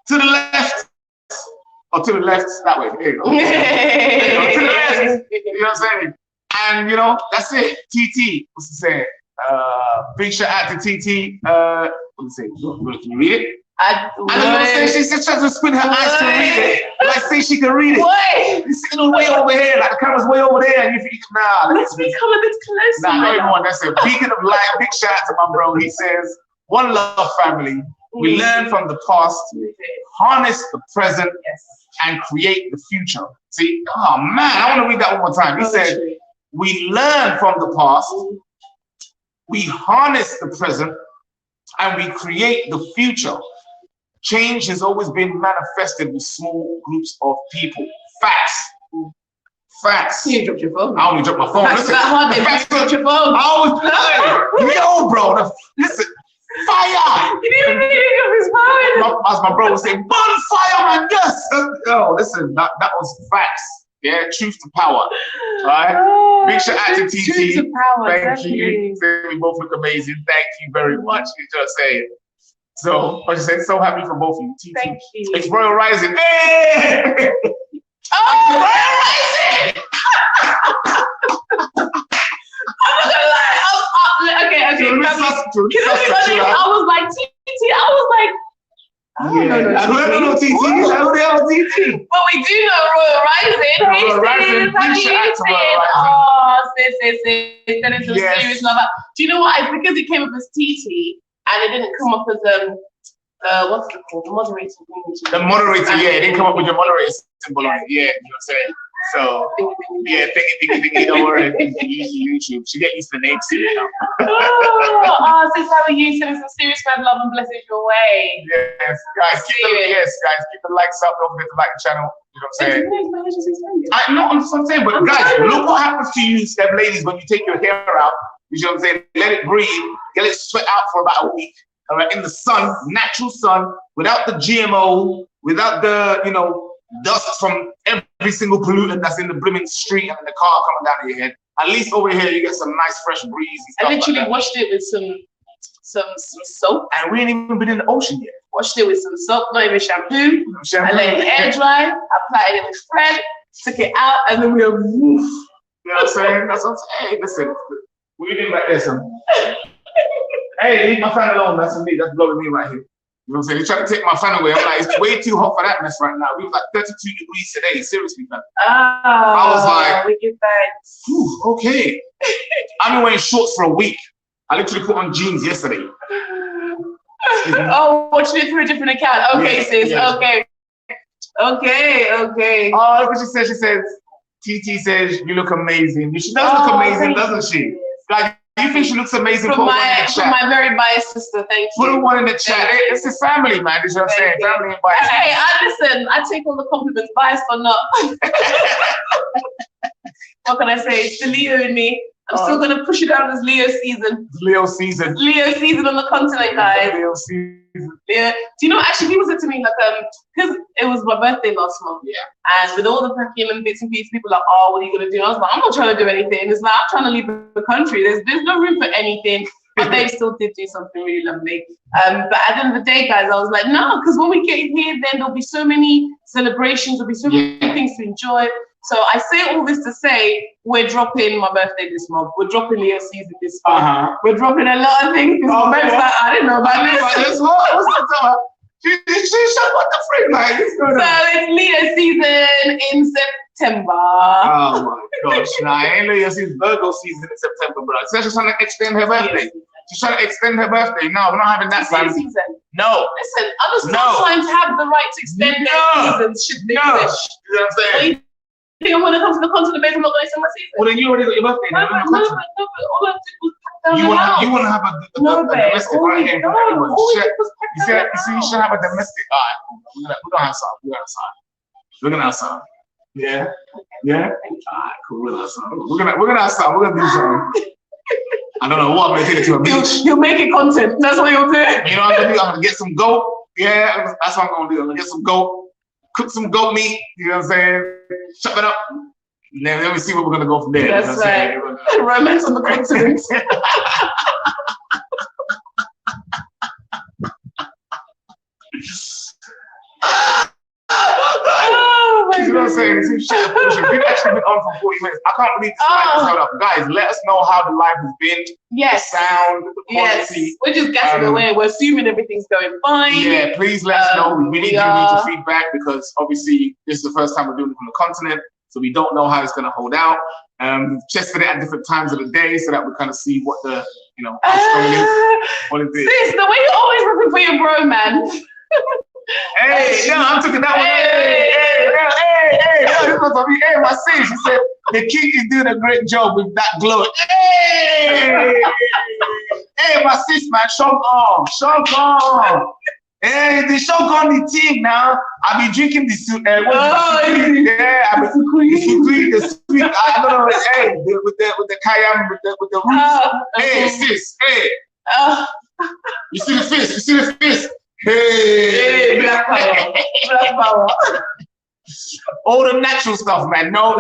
to the left. Or to the left, that way. There you go. To the left. You know what I'm saying? And you know, that's it. TT. What's it saying? Big shout out to TT. What's it say? Can you read it? I don't know. She's just trying to squint her eyes to read it. Like, say she can read it. What? You're sitting way over here. Like the camera's way over there. And you think, nah. Let's become a bit closer. Nah, not everyone. That's a beacon of light. Big shout out to my bro. He says, one love, family. We learn from the past, harness the present, and create the future. See, oh man, I want to read that one more time. He said, we learn from the past, we harness the present, and we create the future. Change has always been manifested with small groups of people. Facts. Facts. You dropped your phone. I only dropped my phone. Facts Listen, that hard, they dropped your phone. I was yo, bro. Listen. Fire! You didn't even pick up his phone. As my bro was saying, bonfire, man, yes! Yo, listen, that was facts. Yeah, truth to power. Right? Big shout out to TT. Truth to power. Thank you. We both look amazing. Thank you very much. You just saying. So, I just said, so happy for both of you. TT. Thank you. It's Royal Rising. Hey! Oh, Royal Rising! I'm not gonna lie. Okay. I was like, TT. I was like, I don't know TT. But we do know Royal Rising. Hey, sis. Oh, sis. That is some serious love. Do you know what? It's because it came up as TT and it didn't come up as what's it called? The moderator. The moderator, yeah. It didn't come up with your moderator symbol on it. Yeah, you know what I'm saying? So, yeah, thingy, don't worry. YouTube. She get used to the names. Sis, how are you? Sending some serious man love and blessings your way. Yes, guys, keep the likes up. Don't forget to like the channel. You know what I'm saying? I know what I'm saying, but guys, look what happens to you, them ladies, when you take your hair out. You know what I'm saying? Let it breathe, get it sweat out for about a week. All right, in the sun, natural sun, without the GMO, without the, you know, dust from every single pollutant that's in the brimming street and in the car coming down your head. At least over here you get some nice fresh breeze. I literally washed it with some soap. And we ain't even been in the ocean yet. Washed it with some soap, not even shampoo. I let it air dry, applied it with thread, took it out, and then we were woof. You know what I'm saying? That's what I'm saying. Hey, listen, what you doing back there, son? Hey, leave my fan alone. That's me. That's blowing me right here. You know what I'm saying? They're trying to take my fan away. I'm like, it's way too hot for that mess right now. We was like 32 degrees today. Seriously, man. I was like, we give thanks. Okay. I've been wearing shorts for a week. I literally put on jeans yesterday. Oh, watching it through a different account. Okay, yes, sis. Yes. Okay. Oh, look what she says. She says, TT says, you look amazing. She does look amazing, doesn't she? Like, you think she looks amazing? From my very biased sister, thank you. Put one in the chat. It's his family, man. This is what I'm saying. Family and bias. Hey, listen, I take all the compliments, biased or not. What can I say? It's the Leo in me. I'm still gonna push it down this Leo season. Leo season. Leo season on the continent, guys. Leo season. Yeah. Do you know? Actually, people said to me like, because it was my birthday last month. Yeah. And with all the packing and bits and pieces, people are like, oh, what are you gonna do? I was like, I'm not trying to do anything. It's like I'm trying to leave the country. There's no room for anything. But they still did do something really lovely. But at the end of the day, guys, I was like, no, because when we get here, then there'll be so many celebrations, there'll be so many things to enjoy. So I say all this to say we're dropping my birthday this month. We're dropping Leo season this month. We're dropping a lot of things this month. I didn't know about this. What's that? She shut what the freak like. So it's Leo season in September. Oh my gosh! Nah, I ain't Leo season. Virgo season in September, bro. So she's trying to extend her birthday. She's trying to extend her birthday. No, we're not having that season. No. Listen, other signs have the right to extend their seasons. Should they wish? You know what I'm saying? Think I'm gonna come to the continent base, I'm not gonna extend my season. Well, then you already got your birthday. No, but all I did was pack down you the house. You want to have a domestic right here? You should have a domestic. All right, we're gonna have some. We're gonna have some. Yeah. Yeah. All right, cool. We're gonna have some. We're gonna have some. We're gonna do something. I don't know what I'm gonna take it to a beach. You'll make it content. That's what you'll do. You know what I'm gonna do? I'm gonna get some goat. Yeah, that's what I'm gonna do. I'm gonna get some goat. Cook some goat meat, you know what I'm saying? Chop it up. And then let me see where we're gonna go from there. That's right. Romance on the continent. You know what I'm saying? We've actually been on for 40 minutes. I can't believe this live is held up. Guys, let us know how the live has been. Yes. The sound, the quality. Yes. We're just guessing away. We're assuming everything's going fine. Yeah, please let us know. We really do need your feedback because obviously this is the first time we're doing it from the continent. So we don't know how it's going to hold out. Tested it at different times of the day so that we kind of see what the, what is it? Sis, the way you're always looking for your bro, man. Hey, I'm taking that one. Hey, this was for me. Hey, my sis, she said, the king is doing a great job with that glow. Hey, my sis, man, shock on. Hey, the shock on the team now. I've been drinking the soup. I've been drinking the sweet. I don't know. Hey, with the cayenne, with the roots. Hey, sis. Hey. You see the fist. Hey, black power. All the natural stuff, man. No,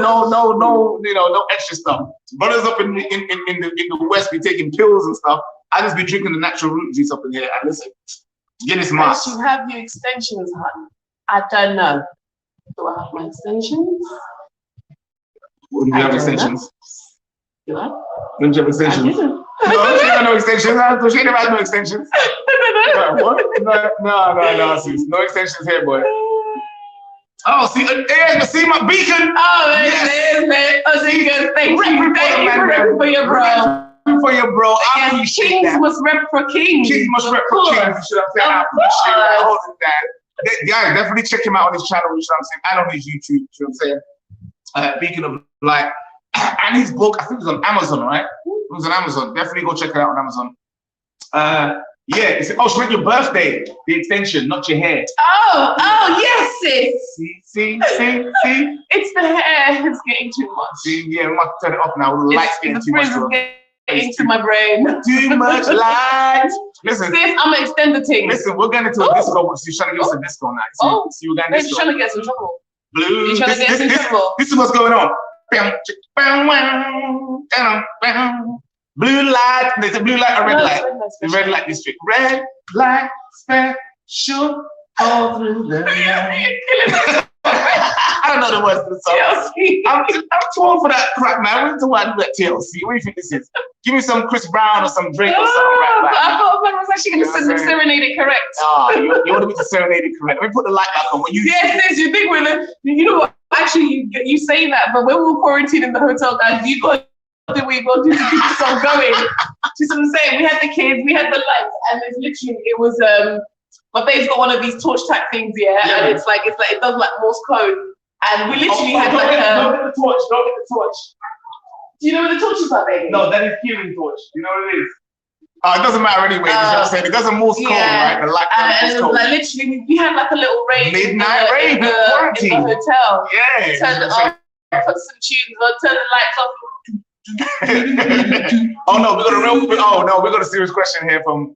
extra stuff. Brothers up in the West be taking pills and stuff. I just be drinking the natural root juice up in here. And listen, Guinness mask. You have your extensions, hon. I don't know. Do I have my extensions? Wouldn't you have extensions? Do I? Wouldn't you have extensions? No, she got no extensions. She never had no extensions. What? No, sis. No extensions here, boy. Oh, see my beacon. Oh, there's man. Oh, thank you. Thank you for repping for your bro. For your bro. I appreciate Kings that. must rep for kings. Kings must rep for kings. You know what I'm saying? I appreciate that. Guys, definitely check him out on his channel. You know what I'm saying? And on his YouTube. You know what I'm saying? Beacon of Light. And his book, I think it was on Amazon, right? It was on Amazon. Definitely go check it out on Amazon. Yeah, she meant your birthday, the extension, not your hair. Oh, yes, sis. See? It's the hair. It's getting too much. See, yeah, we might turn it off now. The light's getting too much. Getting to my brain. Too much light. Listen. Sis, I'm gonna extend the thing. Listen, we're going into a disco. She's trying to get us a disco now. See, we're going to disco. She's trying to get us in trouble. Blue. You're trying to get us in trouble. This is what's going on. Blue light. There's a blue light or red light. The red light district. Red light special all through the night. I don't know the words to the song. I'm torn for that crap, man. When's the one that TLC? What do you think this is? Give me some Chris Brown or some Drake or something. I thought I was actually going to serenade it correct. You want me to serenade it correct? Let me put the light back on. Yes, you think you know what? Actually, you say that, but when we were quarantined in the hotel, guys, you got to we go to keep the song going. Just what I'm saying, we had the kids, we had the lights, and it's literally it was my babe's got one of these torch type things, and it's like it does like Morse code, and we literally had like don't get the torch. Do you know what the torches are, baby? No, that is healing torch. You know what it is? It doesn't matter anyway. It doesn't Morse code, right? The light and it was like literally, we had like a little rave. Midnight rave in the hotel. Yeah. Turn it off, put some tunes on, turn the lights off. Oh no, we got a serious question here from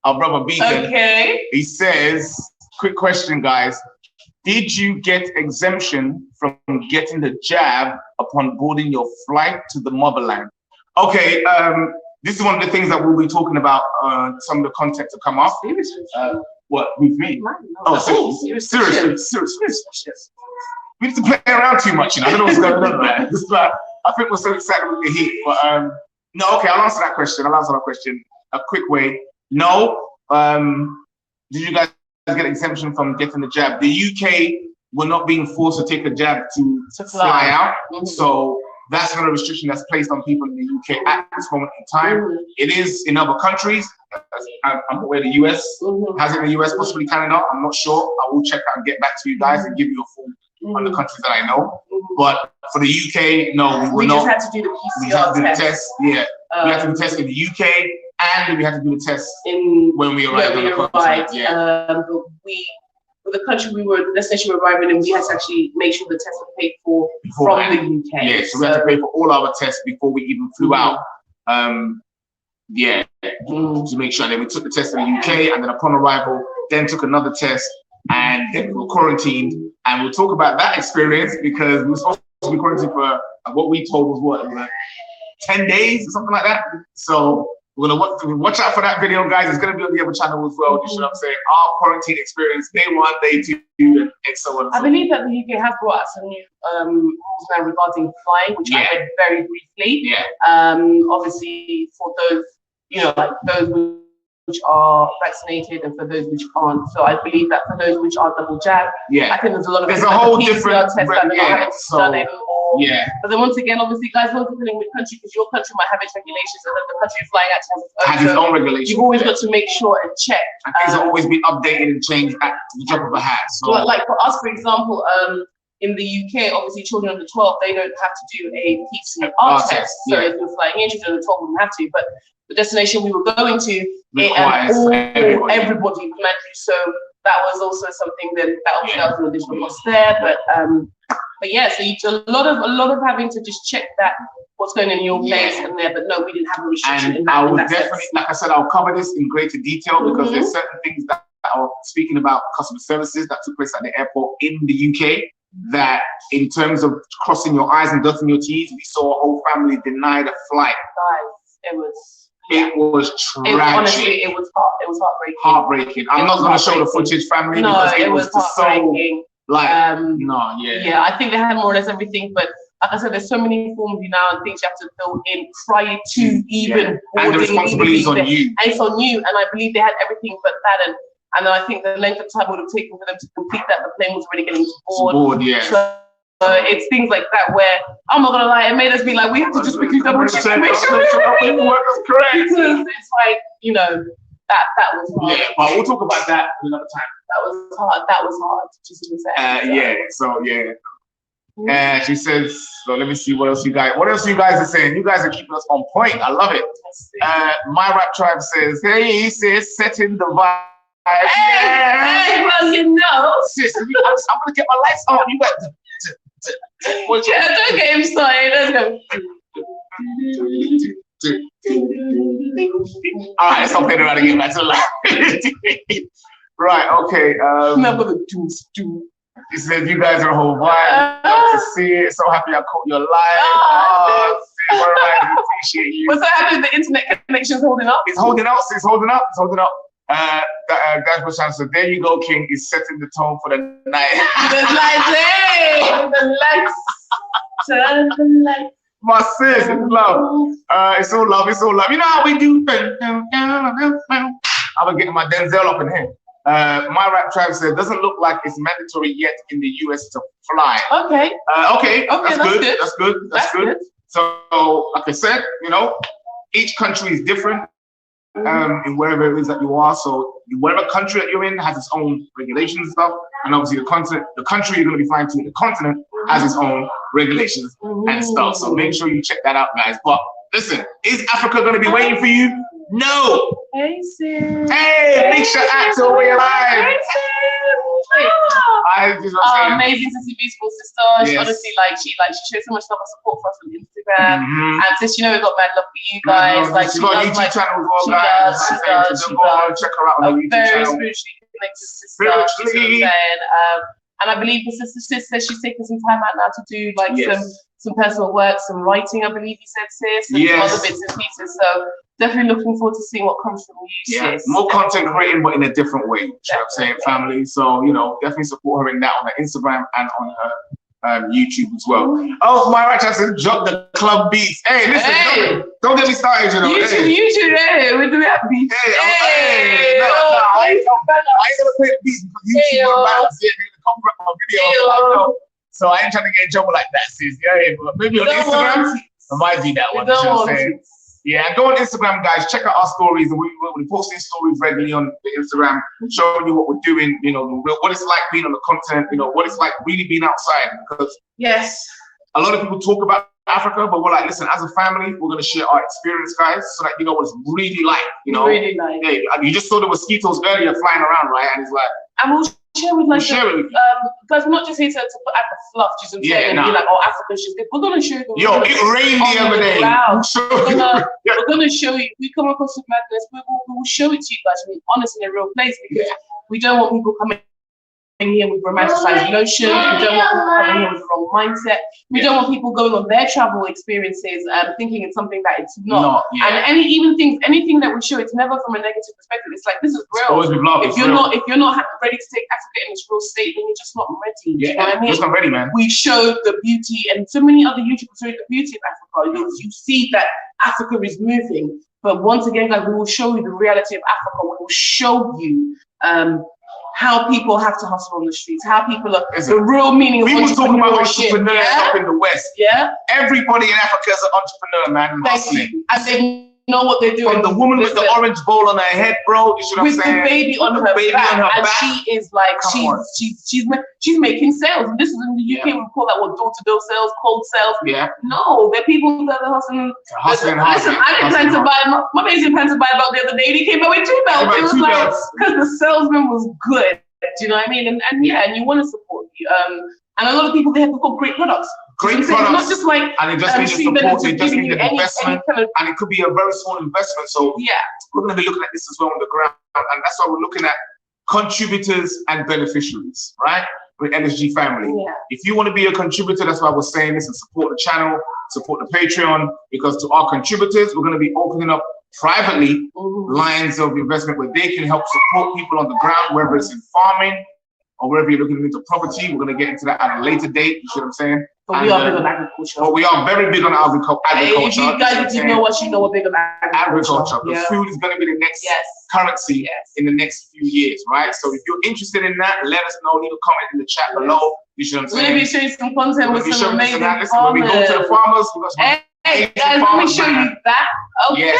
our brother Beacon. Okay. He says, quick question, guys. Did you get exemption from getting the jab upon boarding your flight to the motherland? Okay, this is one of the things that we'll be talking about, some of the content to come up. What, with me? Oh, serious. We need to play around too much, you know. I don't know what's going on, man. I think we're so excited with the heat, but no, okay, I'll answer that question. A quick way. No. Did you guys get exemption from getting the jab? The UK were not being forced to take a jab to fly out. So that's not a restriction that's placed on people in the UK at this moment in time. It is in other countries. I'm aware the US has it in the US, possibly Canada. I'm not sure. I will check out and get back to you guys and give you a full on the countries that I know. But for the UK, no, we just had to do the PCR test. Yeah, we had to do the test in the UK, and we had to do the test when we arrived on the continent. Yeah. For the country the destination we were arriving in, we had to actually make sure the test was paid for from the UK. Yeah, so we had to pay for all our tests before we even flew out. To make sure. And then we took the test in the UK, and then upon arrival, then took another test, and then we were quarantined. And we'll talk about that experience because we were supposed to be quarantined for what we told was 10 days or something like that. So we're gonna watch out for that video, guys. It's gonna be on the other channel as well. You know what I'm saying? Our quarantine experience, day 1, day 2, and so on. I believe that the UK has brought out some new rules now regarding flying, which I read very briefly. Yeah. Obviously, for those, like those which are vaccinated and for those which aren't. So I believe that for those which are double jab, I think there's a lot of whole different test that they're not having done anymore. Yeah. But then once again, obviously, guys, not depending which country, because your country might have its regulations, and then the country you're flying actually has its own regulations. You've always got to make sure and check. And things will always be updated and changed at the drop of a hat. So, like for us, for example, in the UK, obviously, children under 12, they don't have to do a PCR test. So if you're flying in, children under 12 wouldn't have to. But the destination we were going to, everybody mandatory. So that was also something that obviously was an additional cost there. But yeah, so it's a lot of having to just check that what's going on in your place and there. But no, we didn't have a restriction. And I will definitely, like I said, I'll cover this in greater detail because there's certain things that are speaking about customer services that took place at the airport in the UK. That in terms of crossing your I's and dotting your T's, we saw a whole family denied a flight. It was tragic. Honestly, it was heartbreaking. Heartbreaking. I'm not going to show the footage, family, because it was heartbreaking. Yeah, I think they had more or less everything, but like I said, there's so many forms now and things you have to fill in prior to even boarding. And the responsibility is on you. And it's on you, and I believe they had everything but that. And then I think the length of time would have taken for them to complete that, the plane was already getting to board. So it's things like that where, I'm not gonna lie, it made us be like, we have to just quickly double check to make sure everything was correct. Because it's like, that was hard. Yeah, but we'll talk about that another time. That was hard. Just to say. She says, so let me see what else you guys are saying. You guys are keeping us on point. I love it. My Rap Tribe says, hey, sis, setting the vibe. Hey, well, sis, I'm gonna get my lights on. You got don't get him started. Let's go. All right, so I'm going to get back to life. Right, okay. He said, you guys are a whole vibe. Love to see it. So happy I caught your live. Appreciate you. What's so happy the internet connection's holding up? It's holding up. Diaspora, so there you go, King is setting the tone for the night. The lights. Turn the lights. My sis, it's love. It's all love. You know how we do. I'm getting my Denzel up in here. My Rap Tribe said, doesn't look like it's mandatory yet in the US to fly. Okay. That's good. So, like I said, each country is different. In wherever it is that you are, so whatever country that you're in has its own regulations and stuff, and obviously the country you're going to be flying to, the continent has its own regulations and stuff. So make sure you check that out, guys. But listen, is Africa going to be waiting for you? No. Hey, sis. Hey, big shout out to Way Alive. Hey, sis. Amazing to see beautiful sister. She honestly she shows so much love and support for us on Instagram. And sis, you know we got mad love for you guys. Like she got a YouTube channel as well, guys. She does. Check her out on the YouTube very channel. Spiritually connected sister. You know what I'm saying? And I believe the sister says she's taking some time out now to do some personal work, some writing. I believe you said, sis, and some other bits and pieces. So definitely looking forward to seeing what comes from you, sis. More content creating, but in a different way. You know what I'm saying, family? So, definitely support her in that on her Instagram and on her YouTube as well. Oh, my right, I said, drop the club beats. Hey, listen, don't get me started, YouTube, we do that beats. I ain't gonna play the beats because YouTube will balance it. They're gonna come my video. So I ain't trying to get in trouble like that, sis. But maybe on Instagram, I might do that one. You know what I'm saying? Yeah, go on Instagram, guys. Check out our stories. We're posting stories regularly on the Instagram, showing you what we're doing. What it's like being on the continent. What it's like really being outside. Because a lot of people talk about Africa, but we're like, listen, as a family, we're gonna share our experience, guys, so that you know what it's really like. Really like. Yeah, you just saw the mosquitoes earlier flying around, right? And it's like, and we'll share with because we're not just here to put out the fluff, just and be like, oh, Africa's just good. We're gonna show you. It rained the other day. We're gonna show you. We come across some madness. We will show it to you guys. We're honest in a real place because we don't want people coming in here with romanticized notions. We don't want people coming here with the wrong mindset. We don't want people going on their travel experiences thinking it's something that it's not. And anything that we show, it's never from a negative perspective. It's like, this is real. Always with love. If you're not ready to take Africa in its real state, then you're just not ready. You know what I mean? Just not ready, man. We show the beauty, and so many other YouTubers show the beauty of Africa. You see that Africa is moving. But once again, guys, we will show you the reality of Africa. We will show you how people have to hustle on the streets, how people are, the real meaning of people talk about entrepreneurs up in the West. Everybody in Africa is an entrepreneur, man. Thank you. And they know what they're doing. From the woman with the orange bowl on her head, bro, you should have with the baby on her back, and she is like, she's making sales. And this is in the UK, we call that door-to-door sales, cold sales. No, they're people that are hustling. Listen, I didn't plan to buy, my baby didn't plan to buy a belt the other day, and he came out with 2 belts. It was like, because the salesman was good. Do you know what I mean? And you want to support you. And a lot of people, they have to put great products. Great products. Not just like, and it just needs support, they just need an investment. And it could be a very small investment. So we're going to be looking at this as well on the ground. And that's why we're looking at contributors and beneficiaries, right? With LSG family. If you want to be a contributor, that's why we're saying this, and support the channel, support the Patreon, because to our contributors, we're going to be opening up privately lines of investment where they can help support people on the ground, whether it's in farming or wherever you're looking into property. We're going to get into that at a later date. You see what I'm saying? But we are big on agriculture. But we are very big on agriculture. If you guys didn't know what you know, we're big on agriculture. The food is going to be the next currency in the next few years, right? So if you're interested in that, let us know. Leave a comment in the chat below. You see what I'm saying? We're going to be showing some content with some amazing farmers. When we go to the farmers, hey guys, let me show you that. Okay.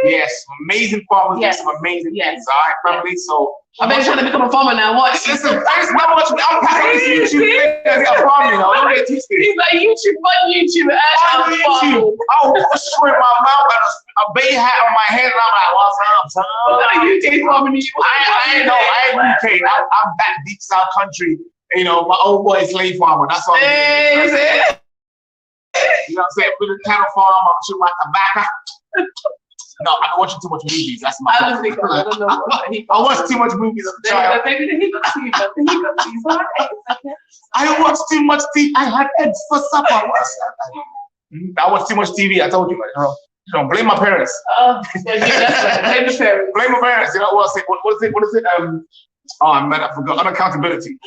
Yes, amazing farmers do some amazing things. All right, family. So I've been trying to become a farmer now. Watch. Listen, thanks not much. I'm practicing YouTube thing as a farmer. I don't get twisted. He's like YouTube, but YouTube. I'm YouTube. I will destroy my mouth and a bay hat on my head, and I'm like, what's up, son? What UK farming? I ain't UK. I'm back deep South country. My old boy slave farmer. That's all. You know what I'm saying? With a cattle farm, I'm shooting my tobacco. No, I'm watching too much movies. That's my problem. I don't know. I watch too much movies as a child. I watched too much TV. I had eggs for supper. I watched too much TV. I told you, don't blame my parents. Blame the parents. Blame my parents. You know what is it? Oh man, I forgot. Unaccountability.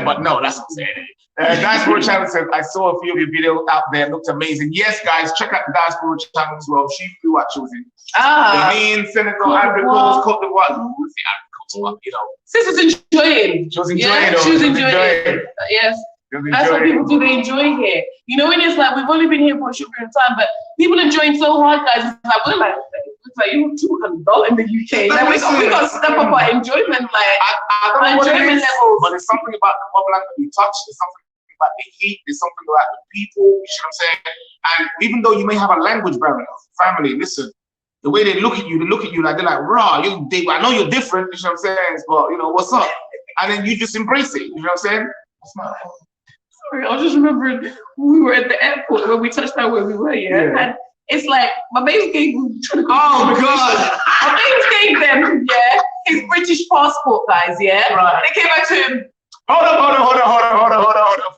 But no, that's what I'm saying. Diaspora channel says, I saw a few of your videos out there. Looked amazing. Yes, guys, check out the Diaspora channel as well. She flew what she was in. Benin, Senegal, Ivory Coast, Cote d'Ivoire. Sis was enjoying. She was enjoying. She was enjoying. Yes. That's what people do. They enjoy here. When it's like, we've only been here for a short period of time, but people enjoying so hard, guys. It's like, we're like, you too adult in the UK. Like, we got to step up our enjoyment, like, I don't know enjoyment levels. But it's something about the motherland that we touch. It's something about the heat. There's something about the people. You see what I'm saying? And even though you may have a language barrier, family, listen. The way they look at you like they're like, raw. I know you're different. You know what I'm saying? But you know what's up? And then you just embrace it. You know what I'm saying? Sorry, I was just remembering we were at the airport when we touched down where we were, and it's like my babes gave me. Oh God! My babes gave them, his British passport, guys, Right. They came back to him. Hold on.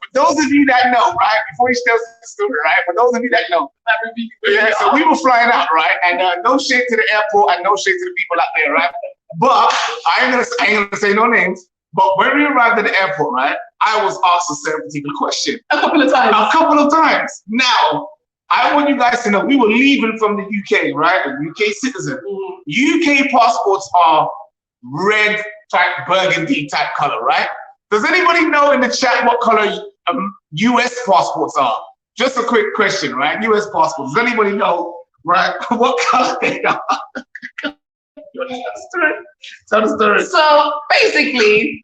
For those of you that know, right, before he tells the story, right, for those of you that know, so we were flying out, right, and no shade to the airport and no shade to the people out there, right, but I ain't gonna say no names, but when we arrived at the airport, right, I was asked a certain particular question. A couple of times. Now, I want you guys to know, we were leaving from the UK, right, a UK citizen. UK passports are red type, burgundy type color, right? Does anybody know in the chat what color US passports are? Just a quick question, right? US passports. Does anybody know, right, what color they are? Tell the story. So basically,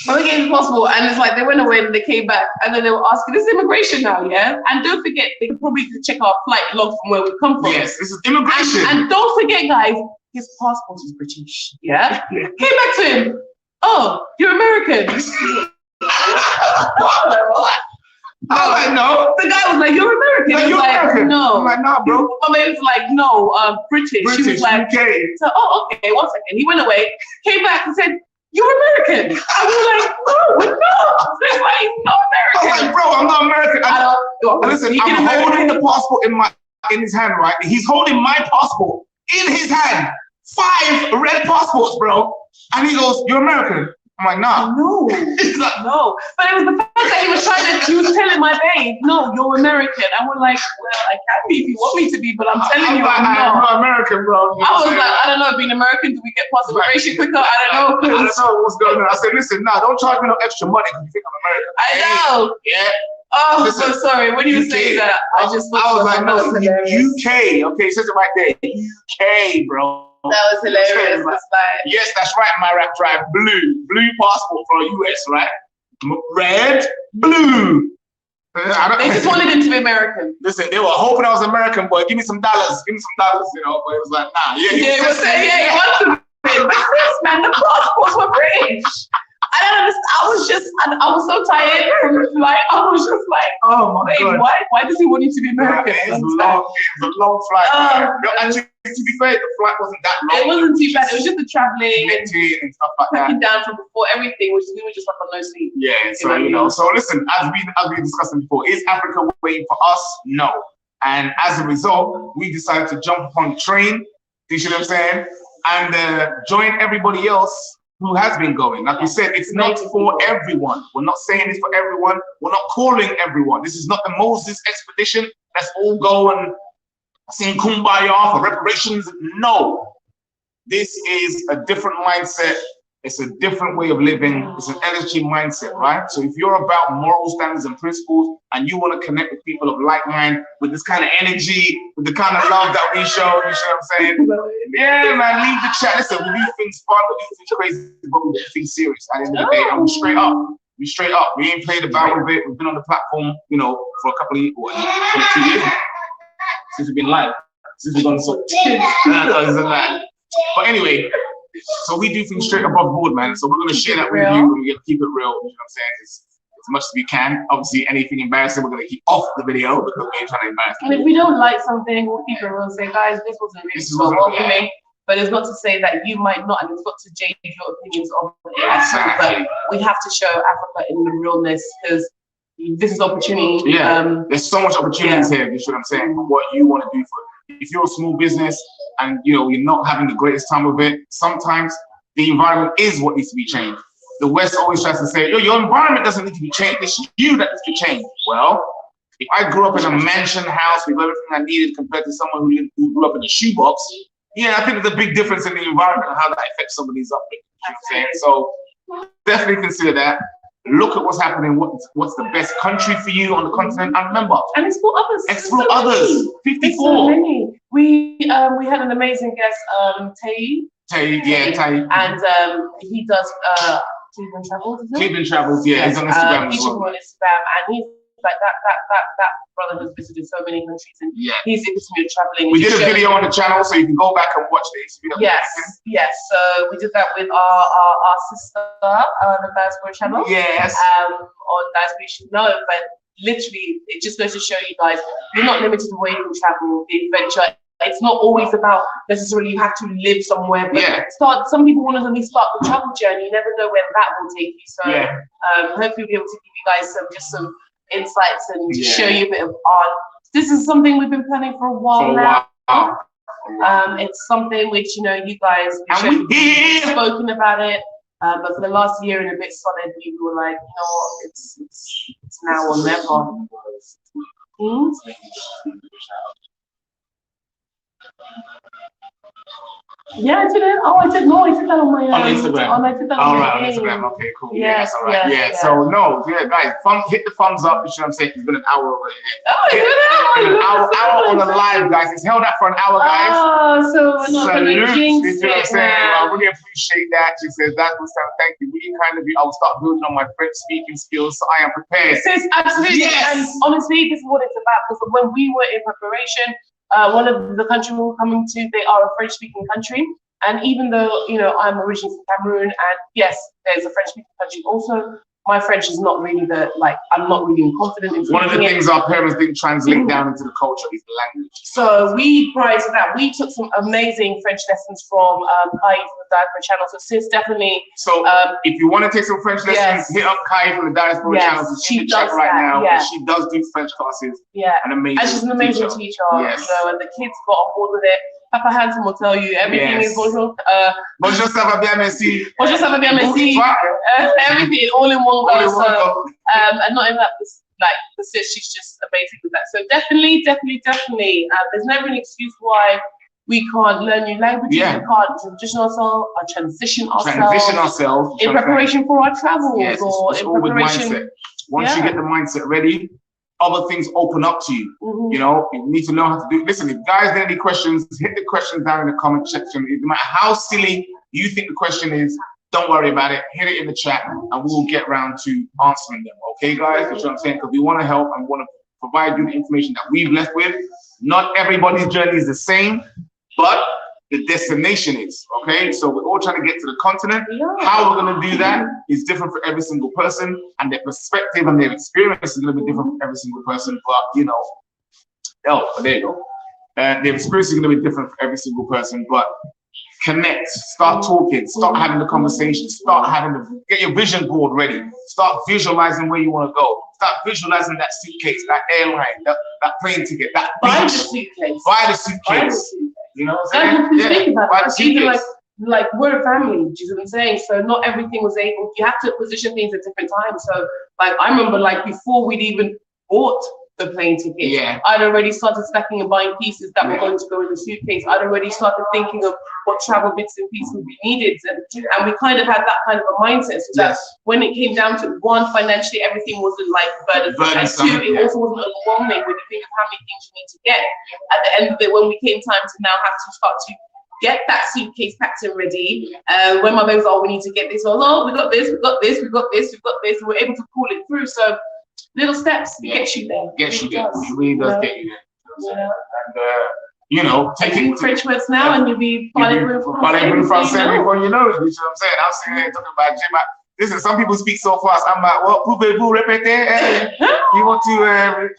when we gave the passport, and it's like they went away and they came back, and then they were asking, "This is immigration now, yeah?" And don't forget, they probably could check our flight log from where we come from. Yes, this is immigration. And don't forget, guys, his passport is British. Yeah. Came back to him. Oh, you're American. I know. The guy was like, "You're American." Like, he was like, American. "No." I'm like, "Nah, bro." My man was like, "No, British." She was like, UK. So, "Oh, okay, 1 second." He went away, came back and said, "You're American." I was like, "No, no." He's like, "He's not American." I'm like, "Bro, I'm not American." Listen, I'm holding the passport in his hand, right? He's holding my passport in his hand. 5 red passports, bro. And he goes, "You're American." I'm like, "Nah." No. He's like, No. But it was the fact that he was telling my babe, "No, you're American." I was like, "Well, I can be if you want me to be, but I'm telling you, I'm I'm not." American, bro. I was like, "I don't know, being American, do we get past immigration quicker? I don't know." I don't know what's going on. I said, "Listen, nah, don't charge me no extra money because you think I'm American." I know. Yeah. Oh, Listen, I'm so sorry. When you were UK. saying that, I was like, no, that was hilarious. UK. Okay, it says it right there. UK, bro. That was hilarious. It's like, yes, that's right, my rap tribe. Blue passport for US, right? Red, blue. they just wanted him to be American. Listen, they were hoping I was American, boy. Give me some dollars, you know. But it was like, nah, He wants to be. But man, the passports were British. I don't understand. I was so tired from the flight. I was just like, oh my God. Why does he want you to be American? It was a long flight. Actually, to be fair, the flight wasn't that long. It wasn't too bad. It was just the traveling and stuff like that. packing down from before everything, which we were just like on no sleep. Yeah, so so listen, as we discussed before, is Africa waiting for us? No. And as a result, we decided to jump upon the train. You see what I'm saying? And join everybody else who has been going. Like we said, it's not for everyone. We're not saying it's for everyone. We're not calling everyone. This is not the Moses expedition. Let's all go and sing Kumbaya for reparations. No. This is a different mindset. It's a different way of living. It's an LSG mindset, right? So if you're about moral standards and principles and you want to connect with people of like mind, with this kind of energy, with the kind of love that we show, you see what I'm saying? Yeah, man, leave the chat. Listen, we do things fun, we do things crazy, but we do things serious at the end of the day. And we straight up. We ain't played about with it. We've been on the platform, for a couple of years, 2 years since we've been live. Since we've gone so. But anyway, so we do things straight above board, man. So we're going to share that with you, and we're going to keep it real. You know what I'm saying? As much as we can. Obviously, anything embarrassing, we're going to keep off the video because we ain't trying to embarrass you. And if we don't like something, we'll keep it real and say, guys, this wasn't really so welcoming. But it's not to say that you might not, and it's not to change your opinions of it. Exactly. But we have to show Africa in the realness because this is opportunity. Yeah, there's so much opportunities here. You know what I'm saying? For what you want to do for it. If you're a small business and you're not having the greatest time with it, sometimes the environment is what needs to be changed. The West always tries to say, your environment doesn't need to be changed. It's you that needs to be changed. Well, if I grew up in a mansion house with everything I needed compared to someone who grew up in a shoebox, I think there's a big difference in the environment and how that affects somebody's upbringing. You know what I'm saying? So definitely consider that. Look at what's happening. What's the best country for you on the continent? And remember, and explore others. Explore others. 54. So many. We had an amazing guest, Tay. Tay. And he does Cleveland Travels, is it? Cleveland Travels, yeah, he's on Instagram as He's well. on Instagram, and he's like that brother has visited so many countries, and he's intimate traveling. We did a video on the channel, so you can go back and watch the interview. Yes. So we did that with our sister, the Diaspora channel. Yes. On Diaspora, you should know, but literally, it just goes to show you guys, you're not limited to where you can travel, the adventure. It's not always about necessarily you have to live somewhere, but some people want to only start the travel journey. You never know where that will take you. So hopefully we'll be able to give you guys some insights and show you a bit of art. This is something we've been planning for a while now. It's something which, you guys have spoken about it, but for the last year and a bit solid, we were like, it's now or never. Yeah, I did it. Oh, I did that on my on Instagram. I did that on on Instagram. Okay, cool. Yes, all right. So guys, hit the thumbs up. You know what I'm saying? It's been an hour already. An hour on the live, guys. It's held up for an hour, guys. Oh, so we're not gonna jinx you know what I'm saying? I really appreciate that. She says that was thank you. Really kind of you. I'll start building on my French speaking skills, so I am prepared. Sis, absolutely. Yes. And honestly, this is what it's about. Because when we were in preparation, one of the countries we were coming to, they are a French-speaking country. And even though, I'm originally from Cameroon, and yes, there's a French-speaking country also, my French is not really I'm not really confident in speaking. One of the things our parents didn't translate down into the culture is the language. So prior to that, we took some amazing French lessons from Kai from the Diaspora channel. So sis, definitely. So if you want to take some French lessons, hit up Kai from the Diaspora channel. She's in the chat right now. And she does do French classes. Yeah. And she's an amazing teacher. Yes. And the kids got on board with it. Papa Handsome will tell you everything is bonjour. Bonjour, ça va bien, merci. Bonjour, ça va bien, merci. Everything all in one go. And not even that, the sis, she's just amazing with that. So definitely. There's never an excuse why we can't learn new languages. We can't transition ourselves in preparation for our travels or in preparation. Mindset. Once you get the mindset ready, other things open up to you. You need to know how to do it. Listen, if guys have any questions, hit the questions down in the comment section. No matter how silly you think the question is, don't worry about it. Hit it in the chat and we'll get around to answering them. Okay, guys? That's what I'm saying, because we want to help and want to provide you the information that we've left with. Not everybody's journey is the same, but the destination is, okay? So we're all trying to get to the continent. How we're going to do that is different for every single person, and their perspective and their experience is going to be different for every single person. But, there you go. Their experience is going to be different for every single person, but connect, start talking, start having the conversation, get your vision board ready, start visualizing where you want to go, start visualizing that suitcase, that airline, that plane ticket, that buy beach. Buy the suitcase. You know what I'm saying? Even like we're a family, do you know what I'm saying? So not everything was able, you have to position things at different times. So I remember before we'd even bought the plane ticket, I'd already started stacking and buying pieces that were going to go in the suitcase. I'd already started thinking of what travel bits and pieces would be needed. And we kind of had that kind of a mindset, so that when it came down to one, financially, everything wasn't burdensome. And two, it also wasn't overwhelming when you think of how many things you need to get. At the end of it, when we came time to now have to start to get that suitcase packed and ready, when my baby was, we need to get this, we got this, we got this, and we're able to pull it through. So little steps get you there. It really does get you there. And take it French words now, and you'll be parler français before you know it. You know what I'm saying? I'm sitting there talking about Jim. Listen, some people speak so fast. I'm like, well, pouvez-vous répéter? You want to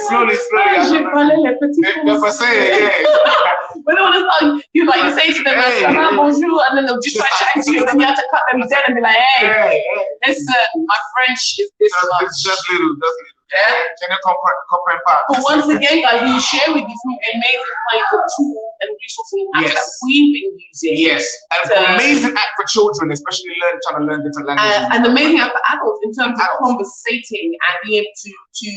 slowly. You say to them, bonjour, and then they'll just try chatting to you, and then you have to cut them dead and be like, hey, listen, my French is this much. It's just little. But once again, guys, we will share with you some amazing kinds of tools and resources and apps that we've been using. Yes, and an amazing app for children, especially trying to learn different languages. And an amazing app for adults in terms of conversating and being able to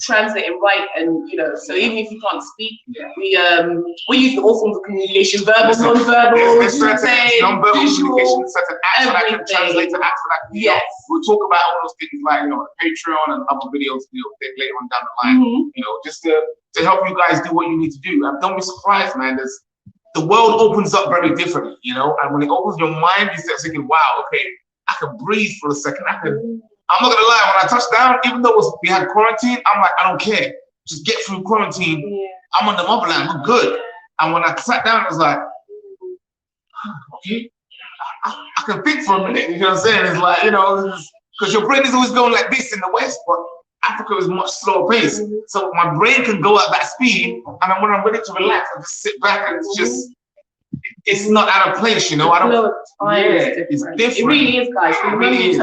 translate and write, and so even if you can't speak, we're using all forms of communication, verbal, non-verbal, non-verbal communication, certain apps that can translate to apps that can we'll talk about all those things like Patreon and other videos later on down the line, just to help you guys do what you need to do. And don't be surprised, man. The world opens up very differently, and when it opens your mind, you start thinking, wow, okay, I can breathe for a second. I'm not gonna lie, when I touched down, even though we had quarantine, I'm like, I don't care. Just get through quarantine. Yeah. I'm on the motherland, we're good. And when I sat down, it was like, okay, I can think for a minute, you know what I'm saying? It's like, you know, because your brain is always going like this in the West, but Africa is much slower pace. So my brain can go at that speed, and then when I'm ready to relax, I just sit back and it's not out of place, you know. I don't. It's different. It really is, guys. It really is.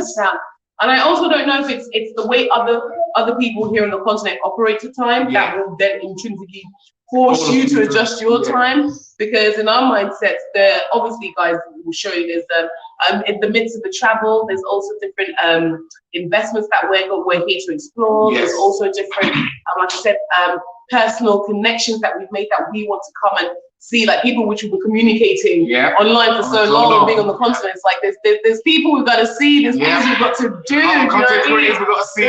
And I also don't know if it's the way other people here on the continent operate at time that will then intrinsically force you to adjust your time, because in our mindsets, obviously, guys, will show you there's in the midst of the travel, there's also different investments that we're here to explore. There's also different, like I said, personal connections that we've made that we want to come and see, like people which we were communicating online for so long and being on the continent. It's like there's people we've got to see, there's things we've got to do. There's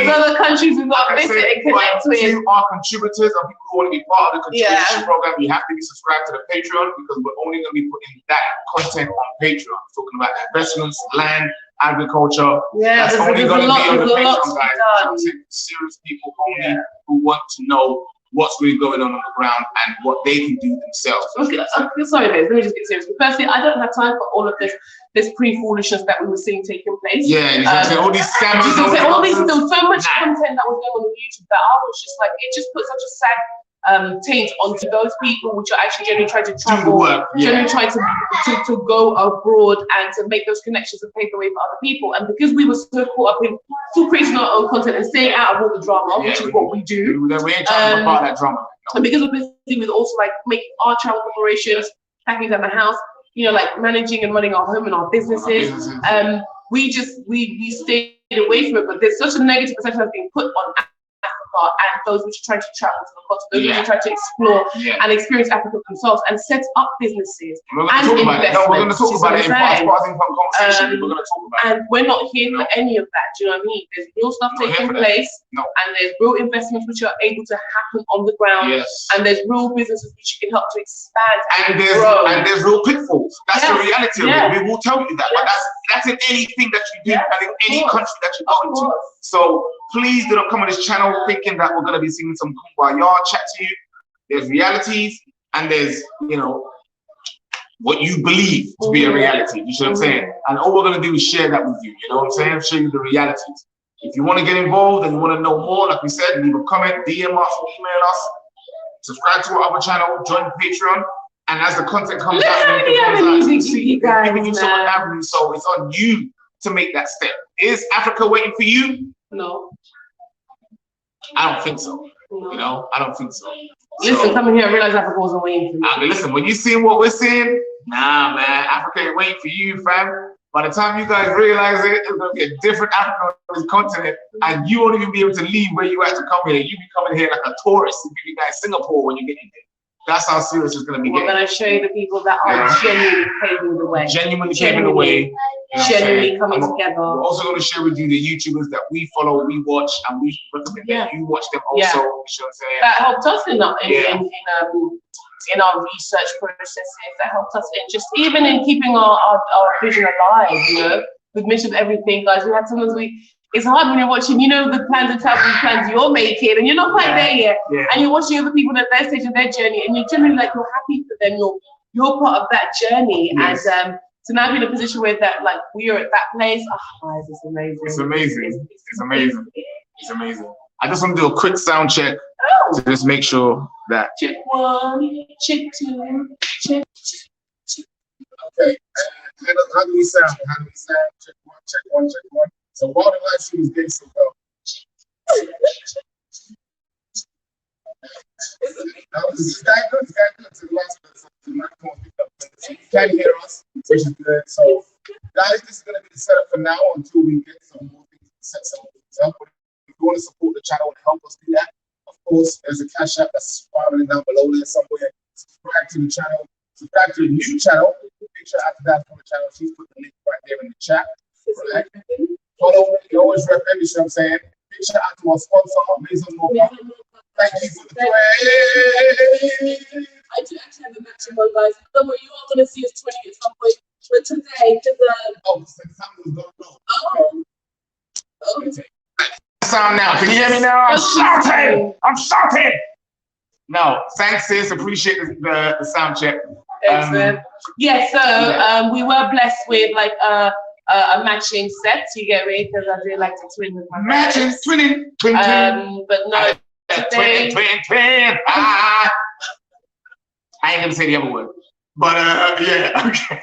other countries we've got to visit and connect with. To our contributors and people who want to be part of the contribution program, you have to be subscribed to the Patreon, because we're only going to be putting that content on Patreon. We're talking about investments, land, agriculture. That's only going to be on the Patreon, guys. Serious people only who want to know what's really going on the ground and what they can do themselves. Okay, sorry, let me just get serious. Firstly, I don't have time for all of this pre-foolishness that we were seeing taking place. All these scammers. There was so much content that was going on YouTube that I was just like, it just put such a sad taint onto those people which are actually generally trying to travel, generally trying to go abroad and to make those connections and pave the way for other people. And because we were so caught up in still creating our own content and staying out of all the drama, which is what we do. We ain't trying to part that drama. And because we're busy with also like making our travel preparations, packing down the house, you know, like managing and running our home and our businesses, we stayed away from it. But there's such a negative perception that's being put on Africa and those which are trying to travel to the continent, those which are trying to explore and experience Africa themselves and set up businesses and investments. We're going to talk about it in part conversation. We're going to talk about it. And we're not here for any of that. Do you know what I mean? There's real stuff taking place, and there's real investments which are able to happen on the ground, and there's real businesses which you can help to expand and grow. And there's real pitfalls. That's the reality of it. We will tell you that, but that's in anything that you do and in any country that you go into. So please do not come on this channel thinking that we're going to be singing some kumbaya chat to you. There's realities and there's, you know, what you believe to be a reality. You see what I'm saying? And all we're going to do is share that with you. You know what I'm saying? Show you the realities. If you want to get involved and you want to know more, like we said, leave a comment, DM us, email us, subscribe to our other channel, join Patreon. And as the content comes out, giving you so much avenue. So it's on you to make that step. Is Africa waiting for you? No. I don't think so. No. You know, I don't think so. Listen, coming here, I realize Africa wasn't waiting for me. I mean, listen, when you see what we're seeing, nah, man, Africa ain't waiting for you, fam. By the time you guys realize it, it's gonna be a different Africa on this continent, and you won't even be able to leave where you at to come here. You be coming here like a tourist. You be guys Singapore when you get in there. That's how serious it's going to be. We're going to show you the people that are genuinely paving the way. Genuinely paving the way. Genuinely coming together. We're also going to share with you the YouTubers that we follow, we watch, and we recommend that you watch them also. You know what I'm saying? That helped us in our research processes. That helped us in just even in keeping our vision alive. You know, we've mentioned everything, guys. We had sometimes it's hard when you're watching, you know, the plans and travel plans you're making, and you're not quite there yet. And you're watching other people at their stage of their journey, and you're generally like, you're happy for them. You're part of that journey. And to now be in a position where that, like, we are at that place, guys, it's amazing. It's amazing. It's amazing. It's amazing. I just want to do a quick sound check to just make sure that. Check 1, check 2, check. Okay. How do we sound? Check 1, check 1. So while the live stream is getting so well. This is that good. To the last microphone picked up. So you can hear us, which is good. So guys, this is gonna be the setup for now until we get some more things to set some things up. If you want to support the channel and help us do that, of course, there's a cash app that's spiraling down below there somewhere. Subscribe to the channel, subscribe to the new channel. Make sure after that for the channel, she's put the link right there in the chat. Right? Follow me, you always rep every, you know what I'm saying? Big shout out to our sponsor, Maison Mocha. Thank you for the play. I do actually have a matching one, guys. Don't worry, you are going to see us 20 at some point. for today. Oh, someone don't know. Oh. Sound now. Can you hear me now? I'm shouting. I'm shouting. No, thanks, sis. Appreciate the sound check. Excellent. We were blessed with like a matching set. You get me? Because I do like to twin with my matching, twinning. But no, today. Twin. I ain't gonna say the other word, but yeah. Okay.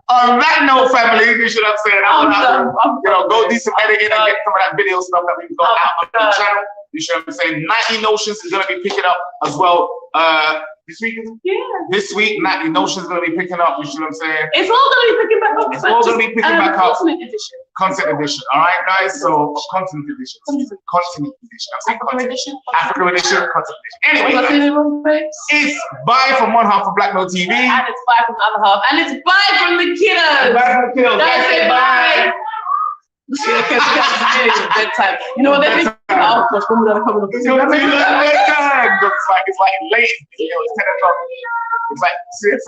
On that note, family, you should have said, go do some editing and get some of that video stuff that we've got out on the channel. You should have said, Nightly Notions is gonna be picking up as well. This week? Yeah. This week, Nightly Notions is gonna be picking up. You should have said. It's all gonna be picking back up. It's all gonna be picking back up. Content edition. All right, guys. So content edition. African edition. Content edition. Anyway, it's bye from one half of BLKMailTV. And it's bye from the other half. And it's bye from the kiddos. Bye from the kiddos. Guys, say bye. Bedtime. You know what that is? Oh gosh, when we're coming up. It's like late. It's 10 o'clock. It's like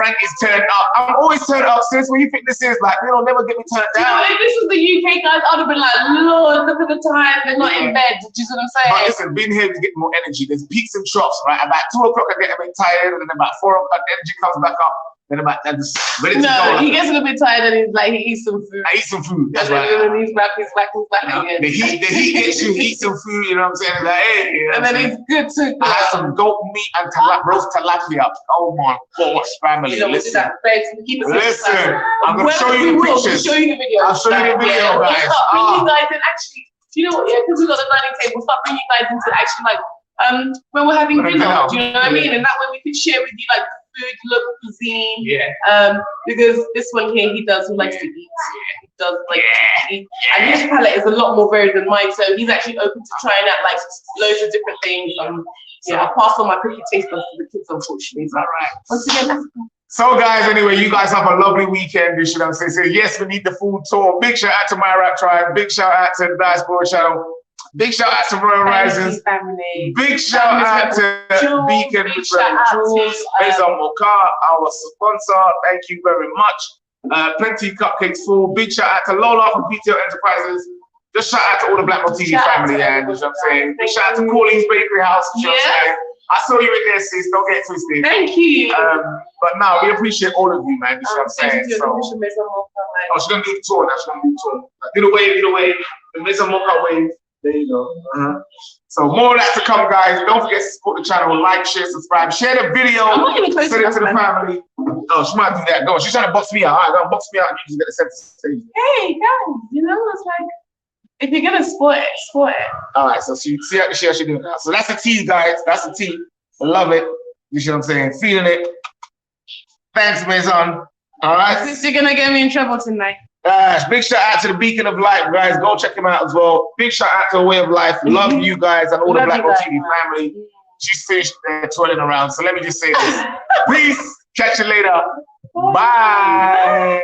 Frank is turned up. I'm always turned up, sis. What you think this is? Like, they'll never get me turned down. If this was the UK guys, I'd have been like, Lord, look at the time. They're not in bed. Do you see what I'm saying? But listen, being here to get more energy. There's peaks and troughs, right? About 2 o'clock, I get a bit tired, and then about 4 o'clock, the energy comes back up. Then about that, just ready to go. He gets a little bit tired and he's like, he eats some food. I eat some food. That's right. And then he's back again. The heat gets you, eat some food, you know what I'm saying? Like, hey, you know and then it's good too. I had some goat meat and roast tilapia. Oh my gosh, family. Listen, I'm going to show you the pictures. I'll show you the video. I'll show you the video, guys. Bring you guys in actually, do you know what? Yeah, because we got the dining table, start bringing you guys into actually like, when we're having dinner, do you know what I mean? And that way we could share with you like food, local cuisine. Yeah. Because this one here, he likes to eat. He does like to eat. And his palate is a lot more varied than mine, so he's actually open to trying out like loads of different things. I pass on my cookie taste buds to the kids, unfortunately. All right. Once again, so guys, anyway, you guys have a lovely weekend. You should have said, yes, we need the food tour. Big shout out to my rap tribe. Big shout out to the Diaspora channel. Big shout out to Royal Risings. Big shout out to Beacon with Jules, Maison Mocha, our sponsor. Thank you very much. Plenty of cupcakes full. Big shout out to Lola from PTO Enterprises. Just shout out to all the BLKMailTV family, and you know what I'm saying. Big shout out to Colleen's Bakery House. You know what I'm saying. I saw you in there, sis. Don't get twisted. Thank you. But no, we appreciate all of you, man. You know what I'm saying. So, she's gonna do the tour now. She's gonna do the tour. Do the wave. The Maison Mocha wave. There you go. So more of that to come, guys. Don't forget to support the channel, like, share, subscribe, share the video, send it to the family. Oh, she might do that. Go. She's trying to box me out. All right, go box me out. You just get the center stage. Hey guys, you know it's like if you're gonna sport it. All right, so see how she doing now. So that's the tea, guys. That's the tea. I love it. You see what I'm saying? Feeling it. Thanks, Maison. All right. You're gonna get me in trouble tonight. Big shout out to the Beacon of Life, guys. Go check him out as well. Big shout out to Way of Life. Love you guys and all the BLKMailTV family. She's finished twirling around. So let me just say this. Peace. Catch you later. Bye.